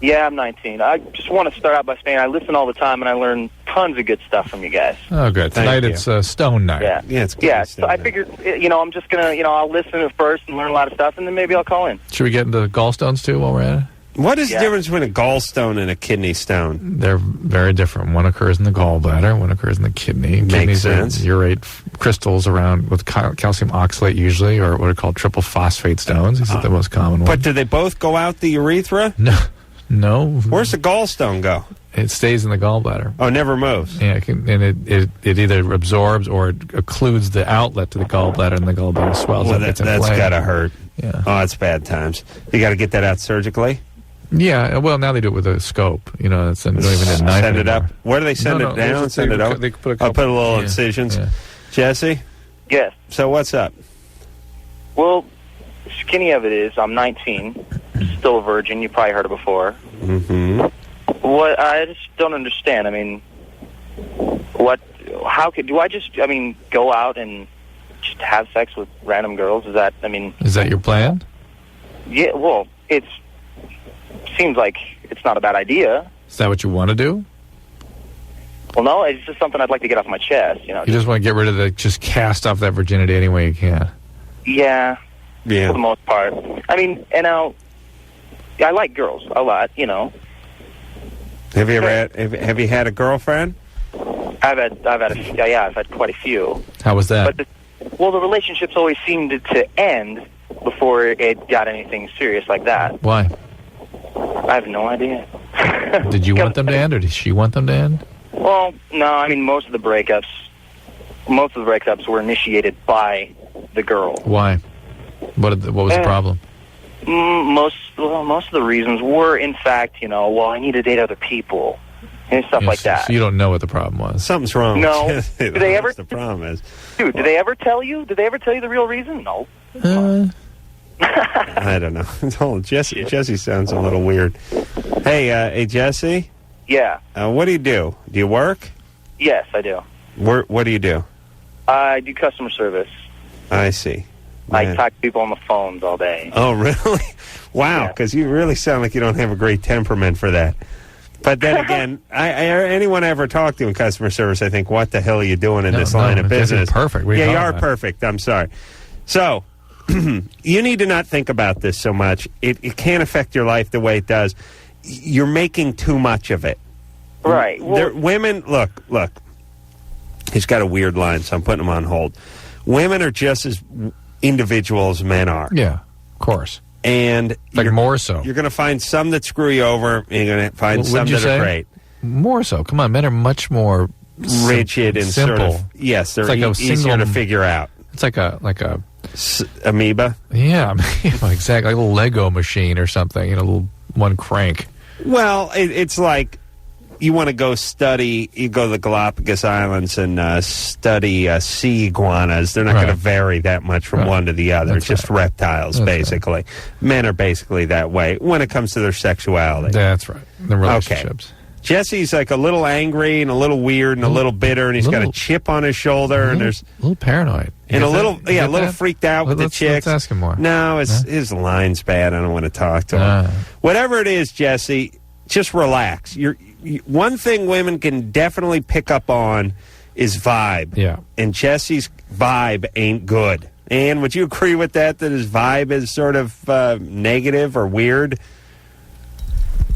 Yeah, I'm 19. I just want to start out by saying I listen all the time, and I learn tons of good stuff from you guys. Oh, good. Tonight it's Stone Night. Yeah, it's good. Yeah, so I figured, I'm just going to, I'll listen at first and learn a lot of stuff, and then maybe I'll call in. Should we get into gallstones, too, while we're at it? What is the difference between a gallstone and a kidney stone? They're very different. One occurs in the gallbladder, one occurs in the kidney. Makes sense. Urate crystals around with calcium oxalate usually, or what are called triple phosphate stones. These are the most common ones. But do they both go out the urethra? No. Where's the gallstone go? It stays in the gallbladder. Oh, it never moves. Yeah, and it either absorbs or it occludes the outlet to the gallbladder, and the gallbladder swells up. That's got to hurt. Yeah. Oh, it's bad times. You got to get that out surgically? Yeah, well, now they do it with a scope. They don't even need a knife send it anymore. up. Where do they send it down? Send it up? They put a little incisions. Yeah. Jesse? Yes. So what's up? Well, skinny of it is, I'm 19, still a virgin. You probably heard it before. Mm-hmm. What I just don't understand. I mean, do I just go out and just have sex with random girls? Is that your plan? Yeah. Well, seems like it's not a bad idea. Is that what you want to do? Well, no, it's just something I'd like to get off my chest. You just want to get rid of just cast off that virginity any way you can. Yeah. For the most part. I like girls a lot. Have you have you had a girlfriend? I've had quite a few. How was that? But the relationships always seemed to end before it got anything serious like that. Why? I have no idea. Did you want them to end, or did she want them to end? Well, no. Most of the breakups were initiated by the girl. Why? What was the problem? Most of the reasons were, in fact, I need to date other people and stuff like that. So you don't know what the problem was. Something's wrong. No. Do they ever? The problem is, dude. Did they ever tell you? Did they ever tell you the real reason? No. I don't know. Jesse sounds a little weird. Hey, Jesse? Yeah. What do? Do you work? Yes, I do. What do you do? I do customer service. I see. I talk to people on the phones all day. Oh, really? Wow, because you really sound like you don't have a great temperament for that. But then again, anyone I ever talk to in customer service, I think, what the hell are you doing in this line of business? Perfect. You are perfect. I'm sorry. So, you need to not think about this so much. It can't affect your life the way it does. You're making too much of it. Right. Well, women, look. He's got a weird line, so I'm putting him on hold. Women are just as individual as men are. Yeah, of course. And more so. You're going to find some that screw you over, and you're going to find some that are great. More so. Come on, men are much more rigid and simple. Sort of, yes, they're easier to figure out. It's like a amoeba. Yeah, exactly, like a little Lego machine or something. A little one crank. Well, it's like you want to go study. You go to the Galapagos Islands and study sea iguanas. They're not going to vary that much from one to the other. That's just reptiles, basically. Right. Men are basically that way when it comes to their sexuality. That's right. The relationships. Okay. Jesse's like a little angry and a little weird and a little bitter, and he's got a chip on his shoulder, and there's a little paranoid and a little freaked out with the chicks. Let's ask him more. No, his line's bad. I don't want to talk to him. Whatever it is, Jesse, just relax. One thing women can definitely pick up on is vibe. Yeah, and Jesse's vibe ain't good. And would you agree with that his vibe is sort of negative or weird?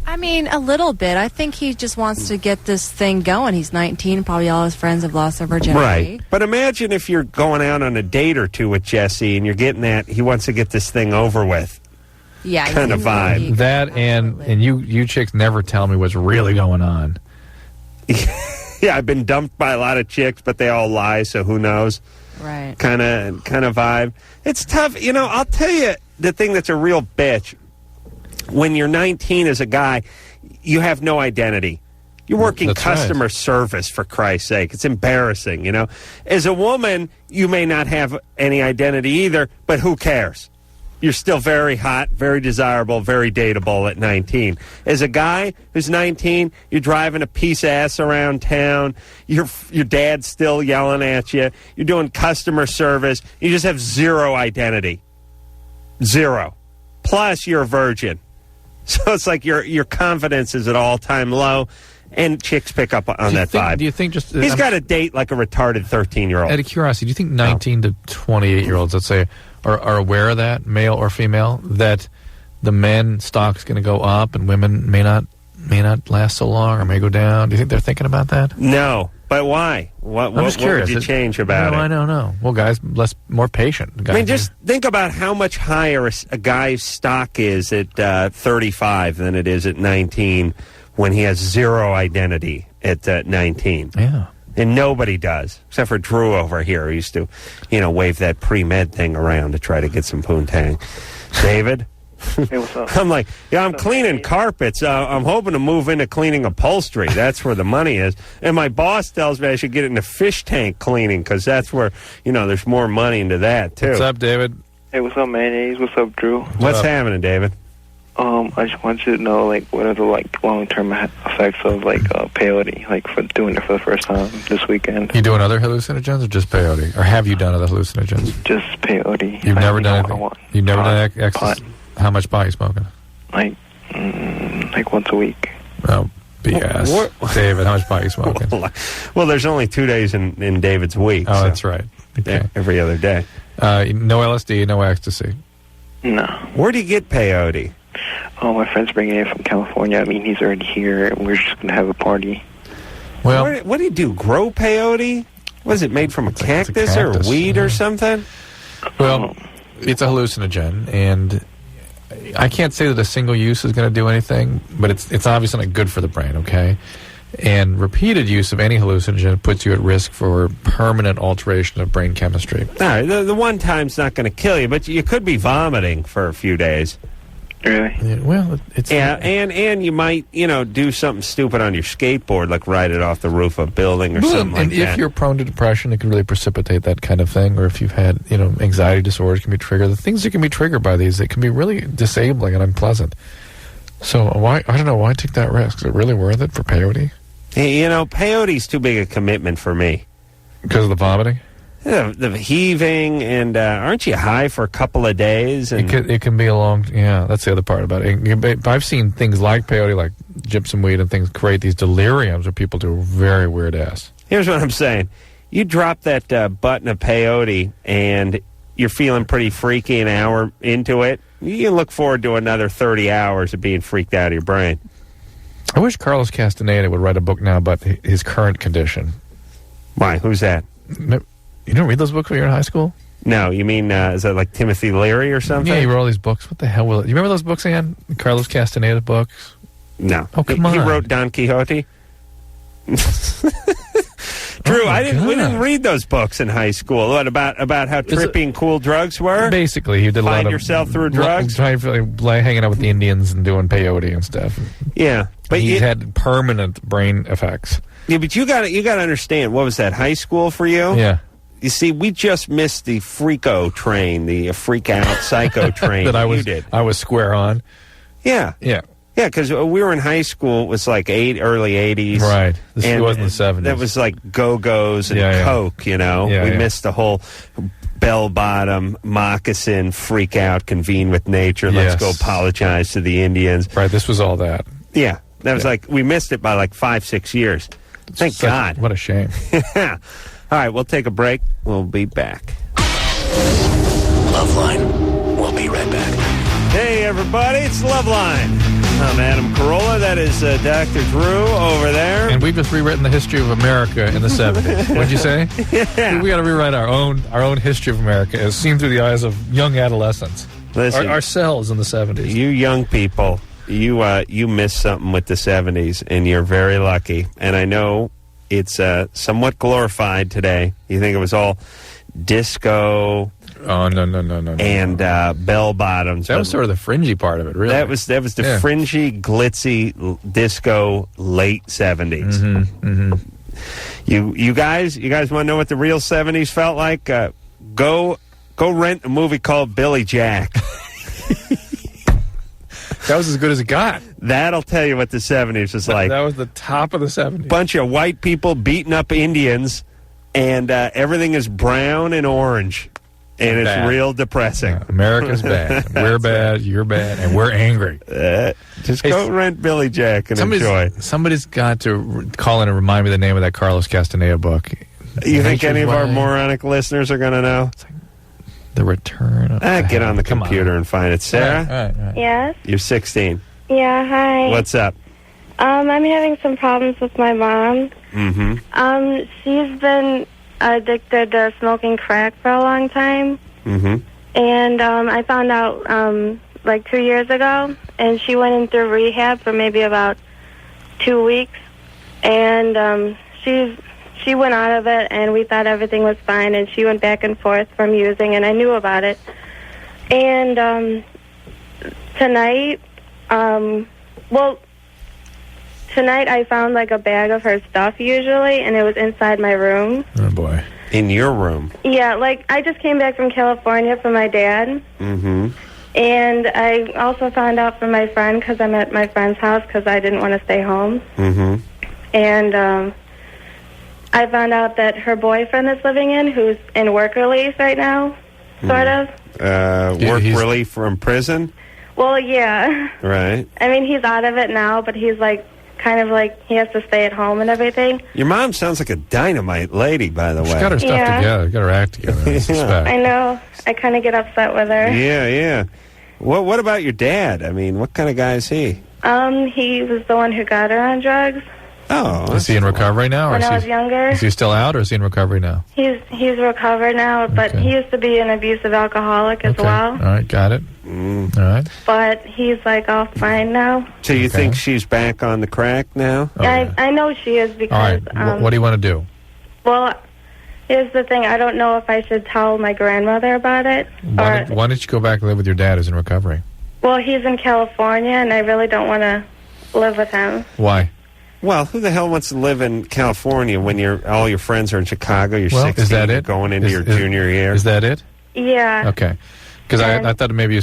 I mean, a little bit. I think he just wants to get this thing going. He's 19. Probably all his friends have lost their virginity. Right. But imagine if you're going out on a date or two with Jesse and you're getting that, he wants to get this thing over with. Yeah. Kind of vibe. That and you chicks never tell me what's really going on. Yeah, I've been dumped by a lot of chicks, but they all lie, so who knows? Right. Kind of vibe. It's tough. I'll tell you the thing that's a real bitch. When you're 19 as a guy, you have no identity. You're working customer service, for Christ's sake. It's embarrassing, As a woman, you may not have any identity either, but who cares? You're still very hot, very desirable, very dateable at 19. As a guy who's 19, you're driving a piece of ass around town. Your dad's still yelling at you. You're doing customer service. You just have zero identity. Zero. Plus, you're a virgin. So it's like your confidence is at all-time low, and chicks pick up on that vibe. Do you think he's got to date like a retarded 13-year-old? Out of curiosity, do you think 19 to 28-year-olds, let's say, are aware of that, male or female, that the men stock's going to go up and women may not last so long or may go down? Do you think they're thinking about that? No. But why? What would you change about it? I don't know. Well, guys, more patient. I mean, just think about how much higher a guy's stock is at 35 than it is at 19 when he has zero identity at 19. Yeah. And nobody does, except for Drew over here, who used to, wave that pre-med thing around to try to get some poontang. David? Hey, what's up? I'm like, I'm cleaning carpets. I'm hoping to move into cleaning upholstery. That's where the money is. And my boss tells me I should get into fish tank cleaning because that's where, there's more money into that, too. What's up, David? Hey, what's up, Mayonnaise? What's up, Drew? What's happening, David? I just want you to know, what are the, long-term effects of, peyote, for doing it for the first time this weekend. You doing other hallucinogens or just peyote? Or have you done other hallucinogens? Just peyote. You've never done anything? You've never done exercise? How much pot are you smoking? Once a week. Oh, BS. David, how much pot are you smoking? Well, there's only 2 days in David's week. Oh, so that's right. Okay. Every other day. No LSD, no ecstasy. No. Where do you get peyote? Oh, my friend's bringing it from California. I mean, he's already here, and we're just going to have a party. Well, what do you do? Grow peyote? Was it made from a cactus or weed or something? Well, it's a hallucinogen, and I can't say that a single use is going to do anything, but it's obviously not good for the brain, okay? And repeated use of any hallucinogen puts you at risk for permanent alteration of brain chemistry. No, the one time's not going to kill you, but you could be vomiting for a few days. Really? Yeah, well, it's... Yeah, and you might, do something stupid on your skateboard, like ride it off the roof of a building or something like that. And if you're prone to depression, it can really precipitate that kind of thing. Or if you've had, anxiety disorders can be triggered. The things that can be triggered by these, it can be really disabling and unpleasant. So I don't know, why take that risk? Is it really worth it for peyote? Hey, peyote's too big a commitment for me. Because of the vomiting? The heaving, and aren't you high for a couple of days? And it can be a long... Yeah, that's the other part about it. I've seen things like peyote, like gypsum weed and things, create these deliriums where people do very weird ass. Here's what I'm saying. You drop that button of peyote, and you're feeling pretty freaky an hour into it, you can look forward to another 30 hours of being freaked out of your brain. I wish Carlos Castaneda would write a book now about his current condition. Why? Who's that? You didn't read those books when you were in high school? No, you mean, is that like Timothy Leary or something? Yeah, he wrote all these books. What the hell will it? You remember those books, Ann? Carlos Castaneda books? No. Oh, come on. He wrote Don Quixote? Drew, we didn't read those books in high school. What about how trippy and cool drugs were? Basically, he did a lot of... Find yourself through drugs? Hanging out with the Indians and doing peyote and stuff. Yeah. But he had permanent brain effects. Yeah, but you got to understand, what was that, high school for you? Yeah. You see, we just missed the freako train, the freak-out psycho train that you did. I was square on. Yeah. Yeah. Yeah, because we were in high school. It was like early 80s. Right. It wasn't the 70s. That was like Go-Go's and Coke, you know. Yeah, we missed the whole bell-bottom, moccasin, freak-out, convene with nature, let's go apologize to the Indians. Right, this was all that. Yeah. That was like, we missed it by like 5-6 years. Thank God. What a shame. All right, we'll take a break. We'll be back. LoveLine. We'll be right back. Hey, everybody, it's LoveLine. I'm Adam Carolla. That is Dr. Drew over there. And we've just rewritten the history of America in the 70s. What'd you say? Yeah. We got to rewrite our own history of America as seen through the eyes of young adolescents. Listen, ourselves in the 70s. You young people, you missed something with the 70s, and you're very lucky. And I know it's somewhat glorified today. You think it was all disco... Oh, no. And bell bottoms. That was sort of the fringy part of it, really. That was the fringy, glitzy disco late 70s. You guys want to know what the real 70s felt like? Go rent a movie called Billy Jack. That was as good as it got. That'll tell you what the 70s was like. That was the top of the 70s. Bunch of white people beating up Indians, and everything is brown and orange. And it's real depressing. America's bad. We're bad, you're bad, and we're angry. Just go rent Billy Jack and enjoy. Somebody's got to call in and remind me the name of that Carlos Castaneda book. You think any of our moronic listeners are going to know? It's like The Return of get on the computer and find it. Sarah? Right. Yes? You're 16. Yeah, hi. What's up? I'm having some problems with my mom. Mm-hmm. She's been addicted to smoking crack for a long time. Mm-hmm. And I found out like 2 years ago, and she went into rehab for maybe about 2 weeks. And she went out of it, and we thought everything was fine, and she went back and forth from using, and I knew about it. And tonight I found like a bag of her stuff usually, and it was inside my room. Oh, boy. In your room? Yeah, like I just came back from California for my dad. Mm-hmm. And I also found out from my friend, because I'm at my friend's house because I didn't want to stay home. Mm-hmm. And I found out that her boyfriend is living in, who's in work release right now, sort of. Work relief from prison? Well, yeah. Right. I mean, he's out of it now, but he's like, kind of like he has to stay at home and everything. Your mom sounds like a dynamite lady, by the way. She's got her stuff together. Got her act together. I know. I kind of get upset with her. Yeah. What about your dad? I mean, what kind of guy is he? He was the one who got her on drugs. Oh. Is he in recovery now? When I was younger. Is he still out, or is he in recovery now? He's recovered now, but he used to be an abusive alcoholic as well. All right, got it. All right. But he's like all fine now. So you think she's back on the crack now? I know she is because... All right, what do you want to do? Well, here's the thing. I don't know if I should tell my grandmother about it. Why don't you go back and live with your dad who's in recovery? Well, he's in California, and I really don't want to live with him. Why? Well, who the hell wants to live in California when all your friends are in Chicago? You're 16, is that it? Going into your junior year. Is that it? Yeah. Okay. Because I thought maybe you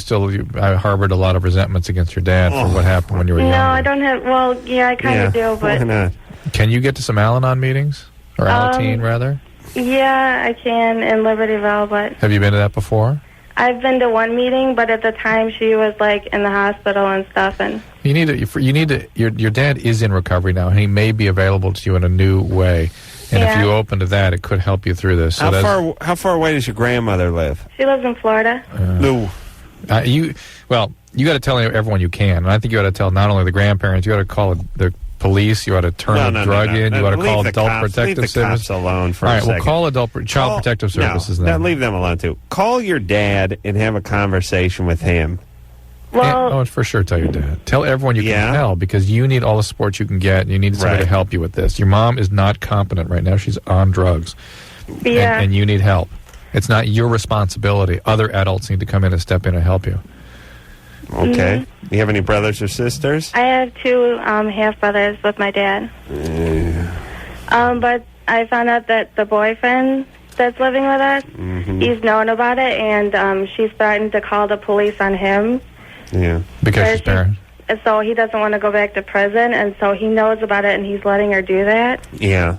harbored a lot of resentments against your dad for what happened when you were younger. No, I don't have... Well, yeah, I kind of do, but... Why not? Can you get to some Al-Anon meetings? Or Alateen, rather? Yeah, I can in Libertyville, but... Have you been to that before? I've been to one meeting, but at the time she was like in the hospital and stuff. And you need to. Your dad is in recovery now, and he may be available to you in a new way. And if you open to that, it could help you through this. So how far away does your grandmother live? She lives in Florida. You got to tell everyone you can. And I think you got to tell not only the grandparents, you got to call the police, you ought to turn the drug in, you ought to call Adult Protective Services. Leave the cops alone for a second. All right, we'll call Child Protective Services then. Leave them alone too. Call your dad and have a conversation with him. Well, for sure tell your dad. Tell everyone you can tell, because you need all the support you can get. You need somebody to help you with this. Your mom is not competent right now. She's on drugs. Yeah. And you need help. It's not your responsibility. Other adults need to come in and step in and help you. Okay. Do you have any brothers or sisters? I have 2 half-brothers with my dad. But I found out that the boyfriend that's living with us, he's known about it, and she's starting to call the police on him. Yeah. Because she's parent. So he doesn't want to go back to prison, and so he knows about it, and he's letting her do that. Yeah.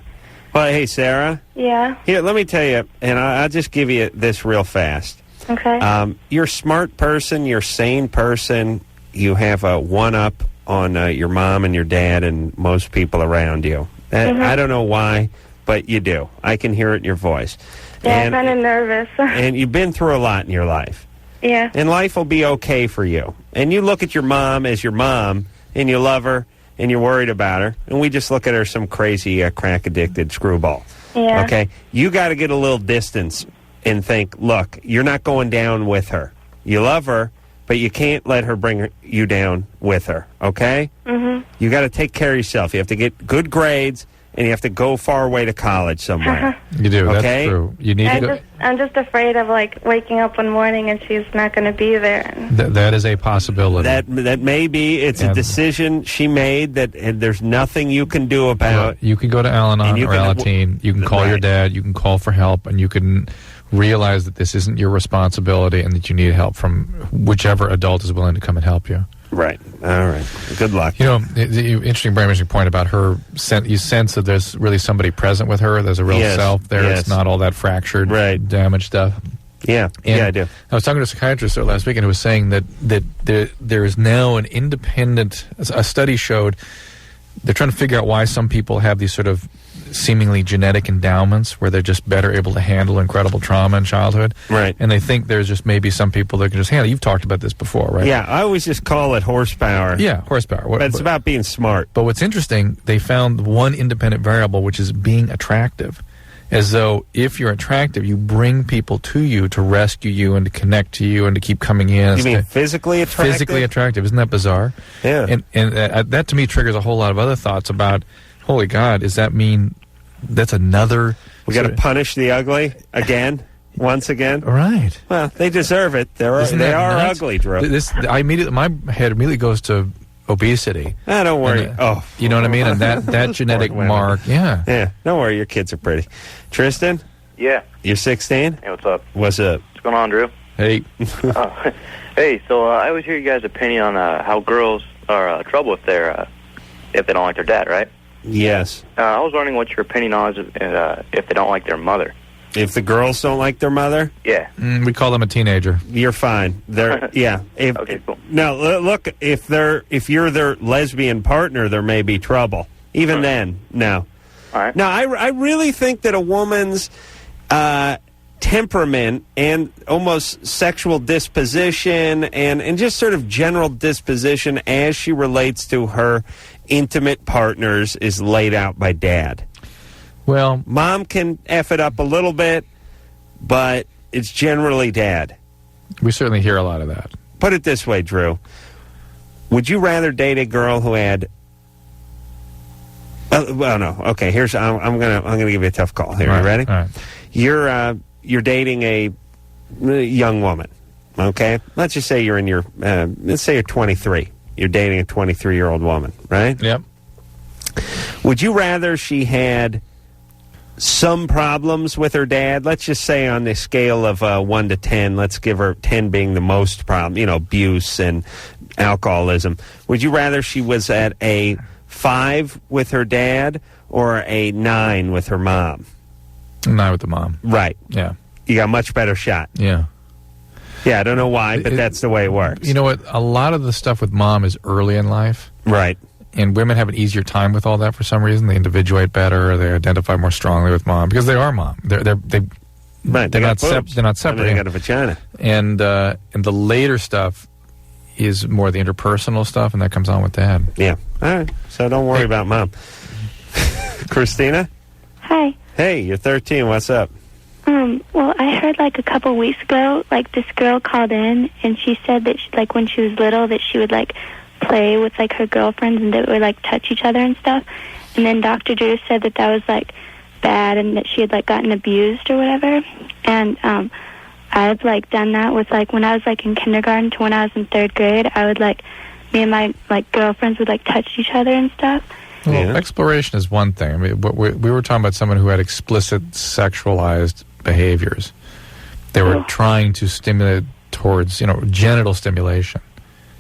Well, hey, Sarah. Yeah? Here, let me tell you, and I'll just give you this real fast. Okay. You're a smart person. You're a sane person. You have a one-up on your mom and your dad and most people around you. I don't know why, but you do. I can hear it in your voice. Yeah, I'm kind of nervous. And you've been through a lot in your life. Yeah. And life will be okay for you. And you look at your mom as your mom, and you love her, and you're worried about her. And we just look at her as some crazy, crack-addicted screwball. Yeah. Okay? You got to get a little distance and think, look, you're not going down with her. You love her, but you can't let her bring you down with her, okay? You got to take care of yourself. You have to get good grades, and you have to go far away to college somewhere. You do, okay? That's true. You need to go. I'm just afraid of, waking up one morning and she's not going to be there. That is a possibility. That may be. It's a decision she made that there's nothing you can do about. You can go to Al-Anon or Alateen. You can call your dad. You can call for help, and you can realize that this isn't your responsibility and that you need help from whichever adult is willing to come and help you. Right. All right. Good luck. You know, interesting brain imaging point about her. You sense that there's really somebody present with her. There's a real self there. Yes. It's not all that fractured, damaged stuff. Yeah. And I do. I was talking to a psychiatrist last weekend who was saying that there is now an independent. A study showed they're trying to figure out why some people have these sort of seemingly genetic endowments where they're just better able to handle incredible trauma in childhood. Right. And they think there's just maybe some people that can just handle. You've talked about this before, right? Yeah, I always just call it horsepower. Yeah, horsepower. But it's about being smart. But what's interesting, they found one independent variable, which is being attractive. As though if you're attractive, you bring people to you to rescue you and to connect to you and to keep coming in. You mean physically attractive? Physically attractive. Isn't that bizarre? Yeah. And that to me triggers a whole lot of other thoughts about, holy God, does that mean that's another... We got to punish the ugly again? Once again? Right. Well, they deserve it. They are ugly, Drew. My head immediately goes to obesity. Don't worry. You know what I mean? And that genetic mark, Yeah, don't worry. Your kids are pretty. Tristan? Yeah. You're 16? Hey, what's up? What's up? What's going on, Drew? Hey. Hey, so I always hear you guys' opinion on how girls are trouble if they don't like their dad, right? Yes. I was wondering what your opinion on is if they don't like their mother. If the girls don't like their mother? Yeah. We call them a teenager. You're fine. Yeah. Okay, cool. Now, look, if you're their lesbian partner, there may be trouble. Even then, no. All right. Now, I really think that a woman's temperament and almost sexual disposition and just sort of general disposition as she relates to her intimate partners is laid out by dad. Well, mom can F it up a little bit, but it's generally dad. We certainly hear a lot of that. Put it this way, Drew. Would you rather date a girl who had... well, no. Okay, I'm gonna give you a tough call here. Right, you ready? all right. You're dating a young woman, okay? Let's just say you're in your... let's say you're 23. You're dating a 23-year-old woman, right? Yep. Would you rather she had some problems with her dad? Let's just say on the scale of 1 to 10, let's give her 10 being the most problem, abuse and alcoholism. Would you rather she was at a 5 with her dad or a 9 with her mom? 9 with the mom. Right. Yeah. You got a much better shot. Yeah. Yeah, I don't know why, but that's the way it works. You know what? A lot of the stuff with mom is early in life. Right. And women have an easier time with all that for some reason. They individuate better. Or they identify more strongly with mom because they are mom. Right, they're not separating. I mean, they got a vagina. And the later stuff is more the interpersonal stuff, and that comes on with dad. Yeah. All right. So don't worry about mom. Christina? Hi. Hey, you're 13. What's up? Well, I heard like a couple weeks ago, like this girl called in, and she said that she, like when she was little, that she would like play with like her girlfriends and they would like touch each other and stuff. And then Dr. Drew said that that was like bad and that she had like gotten abused or whatever. And I've like done that with like when I was like in kindergarten to when I was in 3rd grade. I would like me and my like girlfriends would like touch each other and stuff. Well, exploration is one thing. I mean, we were talking about someone who had explicit sexualized behaviors. They were trying to stimulate towards, genital stimulation.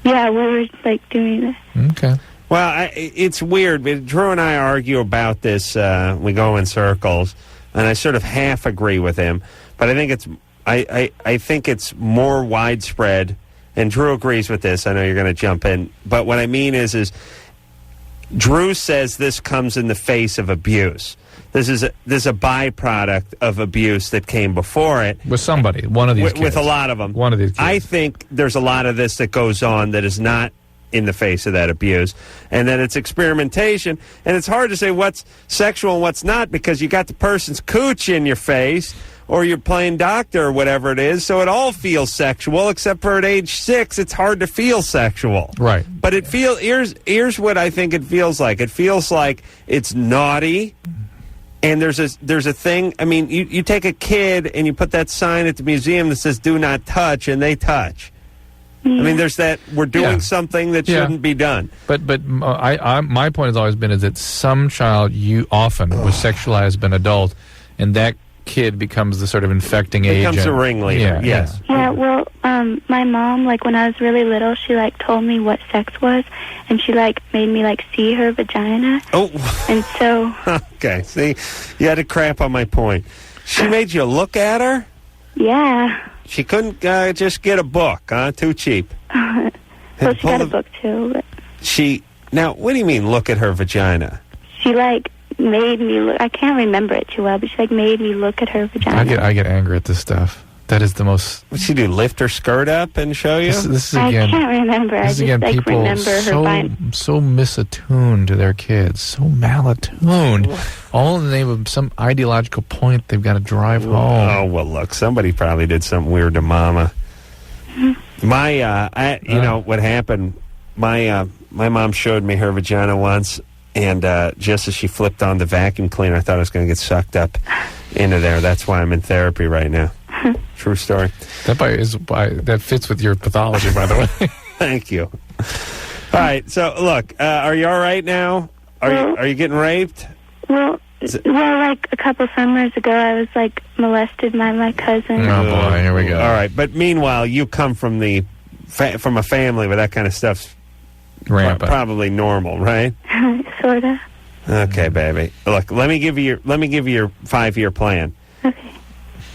Yeah, we were like doing that. Okay. Well, it's weird. But Drew and I argue about this. We go in circles, and I sort of half agree with him. But I think I think it's more widespread. And Drew agrees with this. I know you're going to jump in. But what I mean is Drew says this comes in the face of abuse. This is a byproduct of abuse that came before it. With somebody, one of these kids. With a lot of them. One of these kids. I think there's a lot of this that goes on that is not in the face of that abuse. And then it's experimentation. And it's hard to say what's sexual and what's not because you got the person's cooch in your face or you're playing doctor or whatever it is. So it all feels sexual except for at age 6, it's hard to feel sexual. Right. But here's what I think it feels like. It feels like it's naughty. And there's a thing, I mean, you take a kid and you put that sign at the museum that says do not touch, and they touch. I mean, there's that, we're doing something that shouldn't be done. But my point has always been is that some child often was sexualized by an adult, and that kid becomes the sort of infecting agent. Becomes a ringleader, yes. Yeah, well, my mom, like, when I was really little, she, like, told me what sex was, and she, like, made me, like, see her vagina. Oh. And so... Okay, see, you had to crap on my point. She made you look at her? Yeah. She couldn't just get a book, huh? Too cheap. Well, she got a book, too. But... Now, what do you mean, look at her vagina? She, like... made me look. I can't remember it too well, but she like made me look at her vagina. I get angry at this stuff. That is the most. What'd she do? Lift her skirt up and show you? This is again. I can't remember. I just like people remember her so misattuned to their kids, so malattuned, all in the name of some ideological point they've got to drive home. Oh well, look, somebody probably did something weird to Mama. My, you know what happened? My mom showed me her vagina once. And just as she flipped on the vacuum cleaner, I thought I was going to get sucked up into there. That's why I'm in therapy right now. True story. That fits with your pathology, by the way. Thank you. All right. So, look, are you all right now? Are you getting raped? Well, like a couple summers ago, I was like molested by my cousin. Oh boy, here we go. All right, but meanwhile, you come from from a family where that kind of stuff's rampant. Probably normal, right? Sorta. Okay, baby. Look, let me give you your 5-year plan. Okay.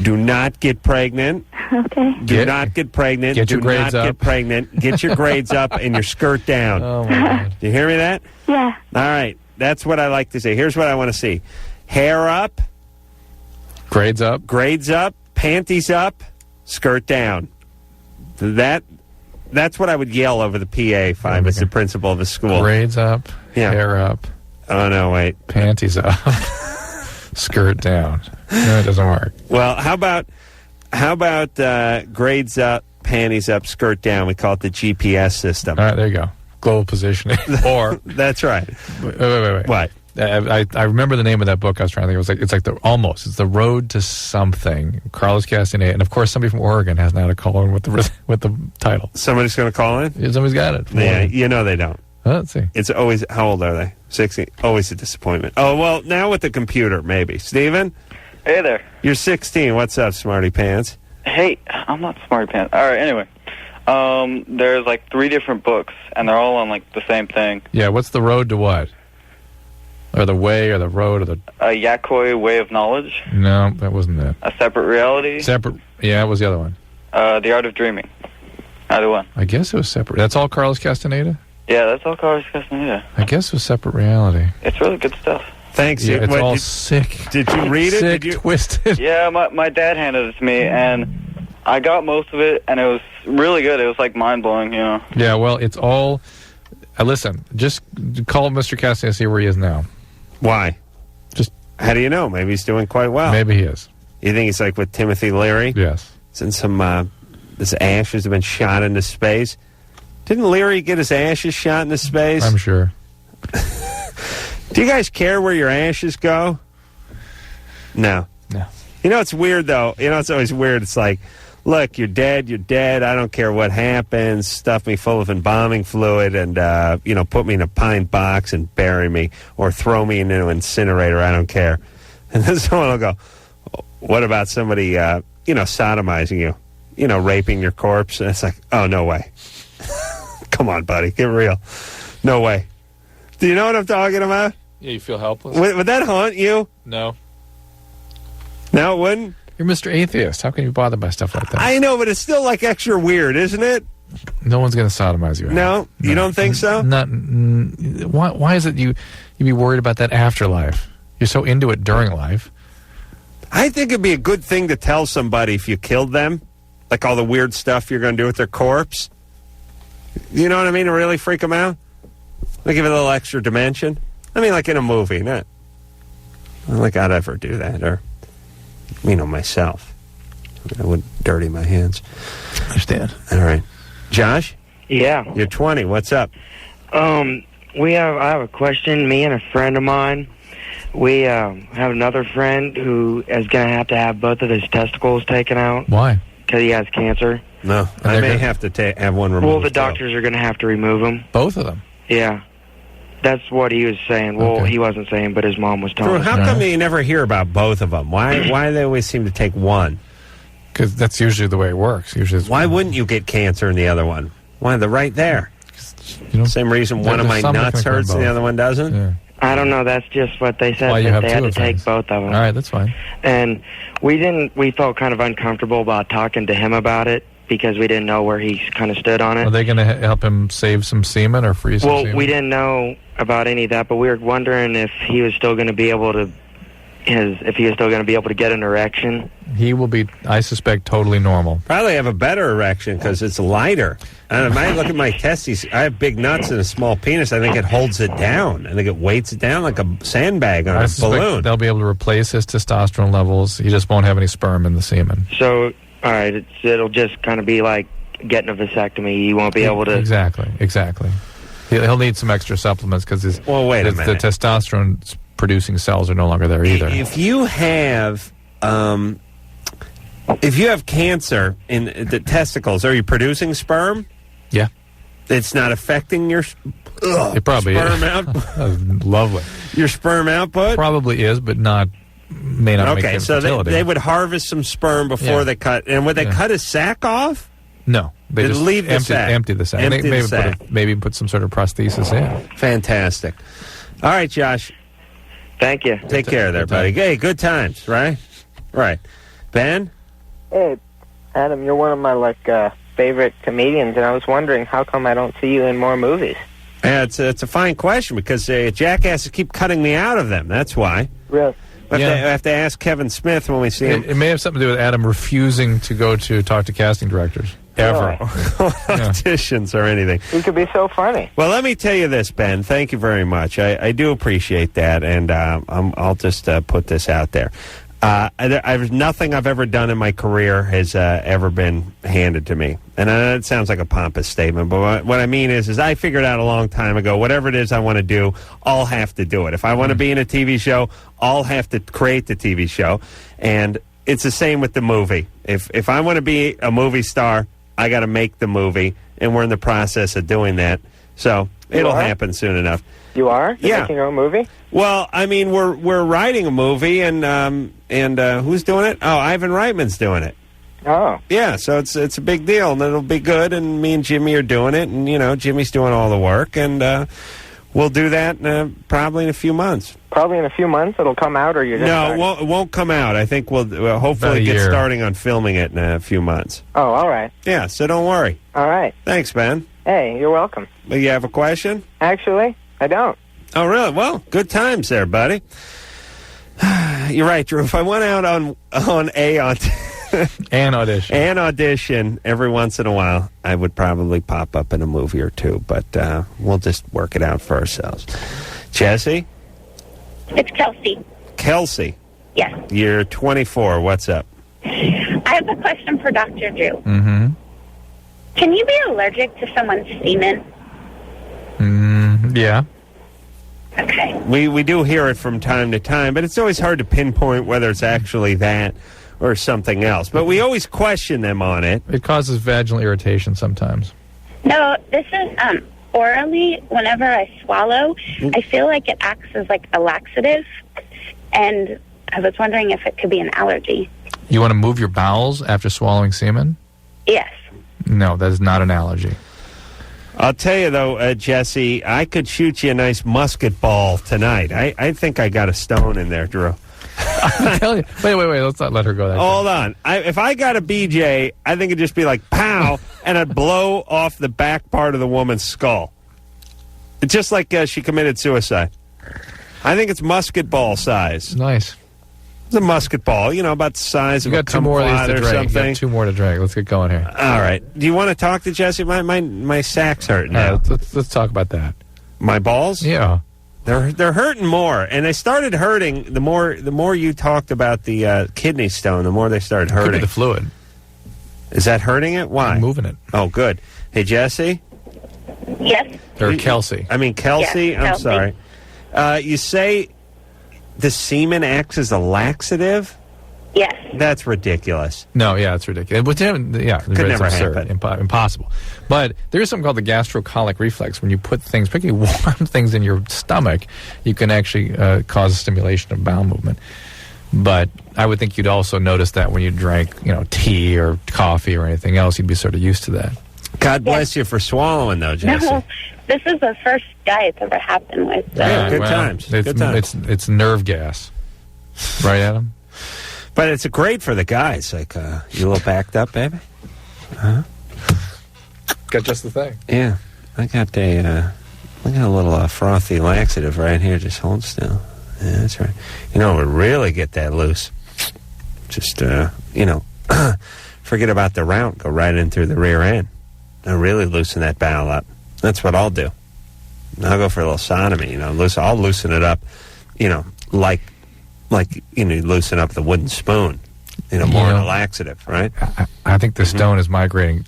Do not get pregnant. Okay. Do not get pregnant. Get your grades Do not up. get pregnant. Get your grades up and your skirt down. Oh my God. Do you hear me? That? Yeah. All right. That's what I like to say. Here's what I want to see: hair up, grades up, panties up, skirt down. That's what I would yell over the PA if I was the principal of a school. Grades up, hair up. Oh, no, wait. Panties up, skirt down. No, it doesn't work. Well, how about grades up, panties up, skirt down? We call it the GPS system. All right, there you go. Global positioning. Or that's right. Wait. What? I remember the name of that book. I was trying to think. It's like it's the road to something. Carlos Castaneda, and of course somebody from Oregon has now to call in with the title. Somebody's going to call in. Yeah, somebody's got it. Yeah, you know they don't. Let's see. It's always, how old are they? 16. Always a disappointment. Oh well, now with the computer, maybe. Steven? Hey there. You're 16. What's up, smarty pants? Hey, I'm not smarty pants. All right. Anyway, there's like 3 different books, and they're all on like the same thing. Yeah. What's the road to what? Or the way, or the road, or the... Yakoi Way of Knowledge. No, that wasn't it. A Separate Reality. Yeah, it was the other one. The Art of Dreaming. Either one. I guess it was Separate... That's all Carlos Castaneda? Yeah, that's all Carlos Castaneda. I guess it was Separate Reality. It's really good stuff. Thanks. Yeah, it's all sick. Did you read it? Sick, twisted. Yeah, my dad handed it to me, and I got most of it, and it was really good. It was like mind-blowing, Yeah, well, it's all... listen, just call Mr. Cassidy and see where he is now. Why? Just how do you know? Maybe he's doing quite well. Maybe he is. You think he's like with Timothy Leary? Yes. Since his ashes have been shot into space. Didn't Leary get his ashes shot into space? I'm sure. Do you guys care where your ashes go? No. No. You know, it's weird, though. You know, it's always weird. It's like, look, you're dead. I don't care what happens. Stuff me full of embalming fluid and, put me in a pine box and bury me or throw me into an incinerator. I don't care. And then someone will go, what about somebody, sodomizing you? Raping your corpse? And it's like, oh, no way. Come on, buddy. Get real. No way. Do you know what I'm talking about? Yeah, you feel helpless? Would that haunt you? No. No, it wouldn't? You're Mr. Atheist. How can you be bothered by stuff like that? I know, but it's still like extra weird, isn't it? No one's going to sodomize you. No? You don't think so? Why is it you be worried about that afterlife? You're so into it during life. I think it'd be a good thing to tell somebody if you killed them, like all the weird stuff you're going to do with their corpse. You know what I mean? To really freak them out? Like give it a little extra dimension. I mean, like in a movie, not like I'd ever do that, or myself. I wouldn't dirty my hands. I understand. All right, Josh. Yeah. You're 20. What's up? I have a question. Me and a friend of mine, we have another friend who is going to have both of his testicles taken out. Why? Because he has cancer. No, I may have to have one removed. Well, the doctors are going to have to remove him. Both of them? Yeah. That's what he was saying. Well, he wasn't saying, but his mom was telling us. How come you never hear about both of them? Why do they always seem to take one? Because that's usually the way it works. Why wouldn't you get cancer in the other one? Why, they're right there. Same reason one of my nuts hurts and the other one doesn't? Yeah. I don't know. That's just what they said. Why that you have they two had to take things. both of them. All right, that's fine. And we felt kind of uncomfortable about talking to him about it because we didn't know where he kind of stood on it. Are they going to help him save some semen or freeze some semen? Well, we didn't know about any of that, but we were wondering if he was still going to be able to get an erection. He will be, I suspect, totally normal. Probably have a better erection because it's lighter. And I look at my testes. I have big nuts and a small penis. I think it holds it down. I think it weights it down like a sandbag on a balloon. They'll be able to replace his testosterone levels. He just won't have any sperm in the semen. So, all right, it'll just kind of be like getting a vasectomy. He won't be able to... Exactly. He'll need some extra supplements because the testosterone producing cells are no longer there either. If you have cancer in the testicles, are you producing sperm? Yeah. It's not affecting your it probably sperm is. output? Lovely. Your sperm output? Probably is, but may not make infertility. They would harvest some sperm before they cut. And would they cut his sack off? No. They just leave the sack. Empty the sack. Maybe put some sort of prosthesis in. Fantastic. All right, Josh. Thank you. Take care there, buddy. Hey, good times, right? Right. Ben? Hey, Adam, you're one of my, favorite comedians, and I was wondering how come I don't see you in more movies? Yeah, it's a fine question, because jackasses keep cutting me out of them. That's why. Really? I have to ask Kevin Smith when we see him. It may have something to do with Adam refusing to go to talk to casting directors. Ever. Auditions or anything. You could be so funny. Well, let me tell you this, Ben. Thank you very much. I do appreciate that, and I'll just put this out there. Nothing I've ever done in my career has ever been handed to me. And it sounds like a pompous statement, but what I mean is I figured out a long time ago, whatever it is I want to do, I'll have to do it. If I want to be in a TV show, I'll have to create the TV show. And it's the same with the movie. If I want to be a movie star, I got to make the movie, and we're in the process of doing that. So it'll happen soon enough. You are? You're yeah. making your own movie? Well, I mean, we're writing a movie, and who's doing it? Oh, Ivan Reitman's doing it. Oh. Yeah, so it's a big deal, and it'll be good, and me and Jimmy are doing it, and, Jimmy's doing all the work, and we'll do that probably in a few months. Probably in a few months it'll come out, or you're just No, it won't come out. I think we'll hopefully get starting on filming it in a few months. Oh, all right. Yeah, so don't worry. All right. Thanks, Ben. Hey, you're welcome. You have a question? Actually, I don't. Oh, really? Well, good times there, buddy. You're right, Drew. If I went out on an audition every once in a while, I would probably pop up in a movie or two, but we'll just work it out for ourselves. Jesse? It's Kelsey. Kelsey? Yes. You're 24. What's up? I have a question for Dr. Drew. Mm-hmm. Can you be allergic to someone's semen? Yeah. Okay. We do hear it from time to time, but it's always hard to pinpoint whether it's actually that or something else. But we always question them on it. It causes vaginal irritation sometimes. No, this is orally. Whenever I swallow, I feel like it acts as like a laxative, and I was wondering if it could be an allergy. You want to move your bowels after swallowing semen? Yes. No, that is not an allergy. I'll tell you, though, Jesse, I could shoot you a nice musket ball tonight. I think I got a stone in there, Drew. I'm telling you. Wait. Let's not let her go that Hold on. If I got a BJ, I think it'd just be like, pow, and I'd blow off the back part of the woman's skull. It's just like she committed suicide. I think it's musket ball size. Nice. It's a musket ball, about the size of a two more of these to or drink. something. You got 2 more to drink. Let's get going here. All right. Do you want to talk to Jesse? My sack's hurting now. Let's talk about that. My balls? Yeah. They're hurting more, and they started hurting the more you talked about the kidney stone, the more they started hurting. Could be the fluid. Is that hurting it? Why? I'm moving it. Oh, good. Hey, Jesse? Yes. Or Kelsey. I mean, Kelsey? Yes, I'm Kelsey. sorry. You say the semen acts as a laxative? Yes. That's ridiculous. No, yeah, it's ridiculous. Could never happen. Impossible. But there is something called the gastrocolic reflex. When you put things, particularly warm things in your stomach, you can actually cause a stimulation of bowel movement. But I would think you'd also notice that when you drank, tea or coffee or anything else, you'd be sort of used to that. God bless you for swallowing, though, Jesse. No, this is the first guy it's ever happened with. So. Yeah, good times. Good times. It's nerve gas. Right, Adam? But it's great for the guys. Like, you a little backed up, baby? Huh? Got just the thing. Yeah. I got a little frothy laxative right here. Just hold still. Yeah, that's right. We really get that loose. Just, forget about the route. Go right in through the rear end. I'll really loosen that bowel up. That's what I'll do. I'll go for a little sodomy, I'll loosen it up, like loosen up the wooden spoon, more in a laxative, right? I think the stone is migrating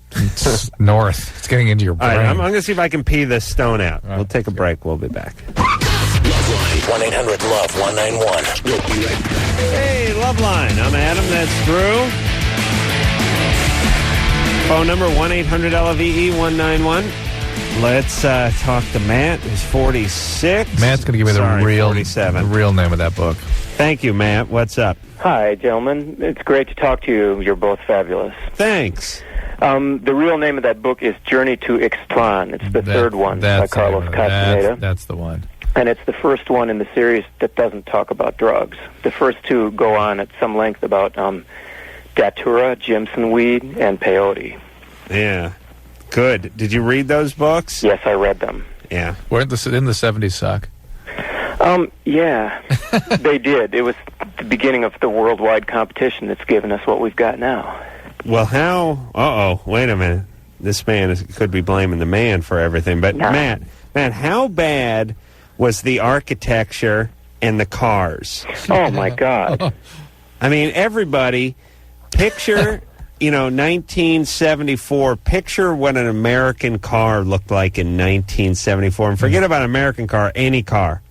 north. It's getting into your brain. All right, I'm going to see if I can pee this stone out. We'll take a break. We'll be back. LoveLine, 1-800-LOVE-191. We'll be right back. Hey, LoveLine. I'm Adam. That's Drew. Phone number 1-800-LOVE-191. Let's talk to Matt, who's 46. Matt's going to give me the real name of that book. Thank you, Matt. What's up? Hi, gentlemen. It's great to talk to you. You're both fabulous. Thanks. The real name of that book is Journey to Ixtlan. It's the third one by Carlos Castaneda. That's the one. And it's the first one in the series that doesn't talk about drugs. The first two go on at some length about Datura, Jimson weed, and peyote. Yeah. Good. Did you read those books? Yes, I read them. Yeah. Didn't the 70s suck? Yeah, they did. It was the beginning of the worldwide competition that's given us what we've got now. Well, how... Uh-oh, wait a minute. This man could be blaming the man for everything. But, no. Matt, how bad was the architecture and the cars? Oh, my God. I mean, everybody, picture... 1974, picture what an American car looked like in 1974. And forget about American car, any car.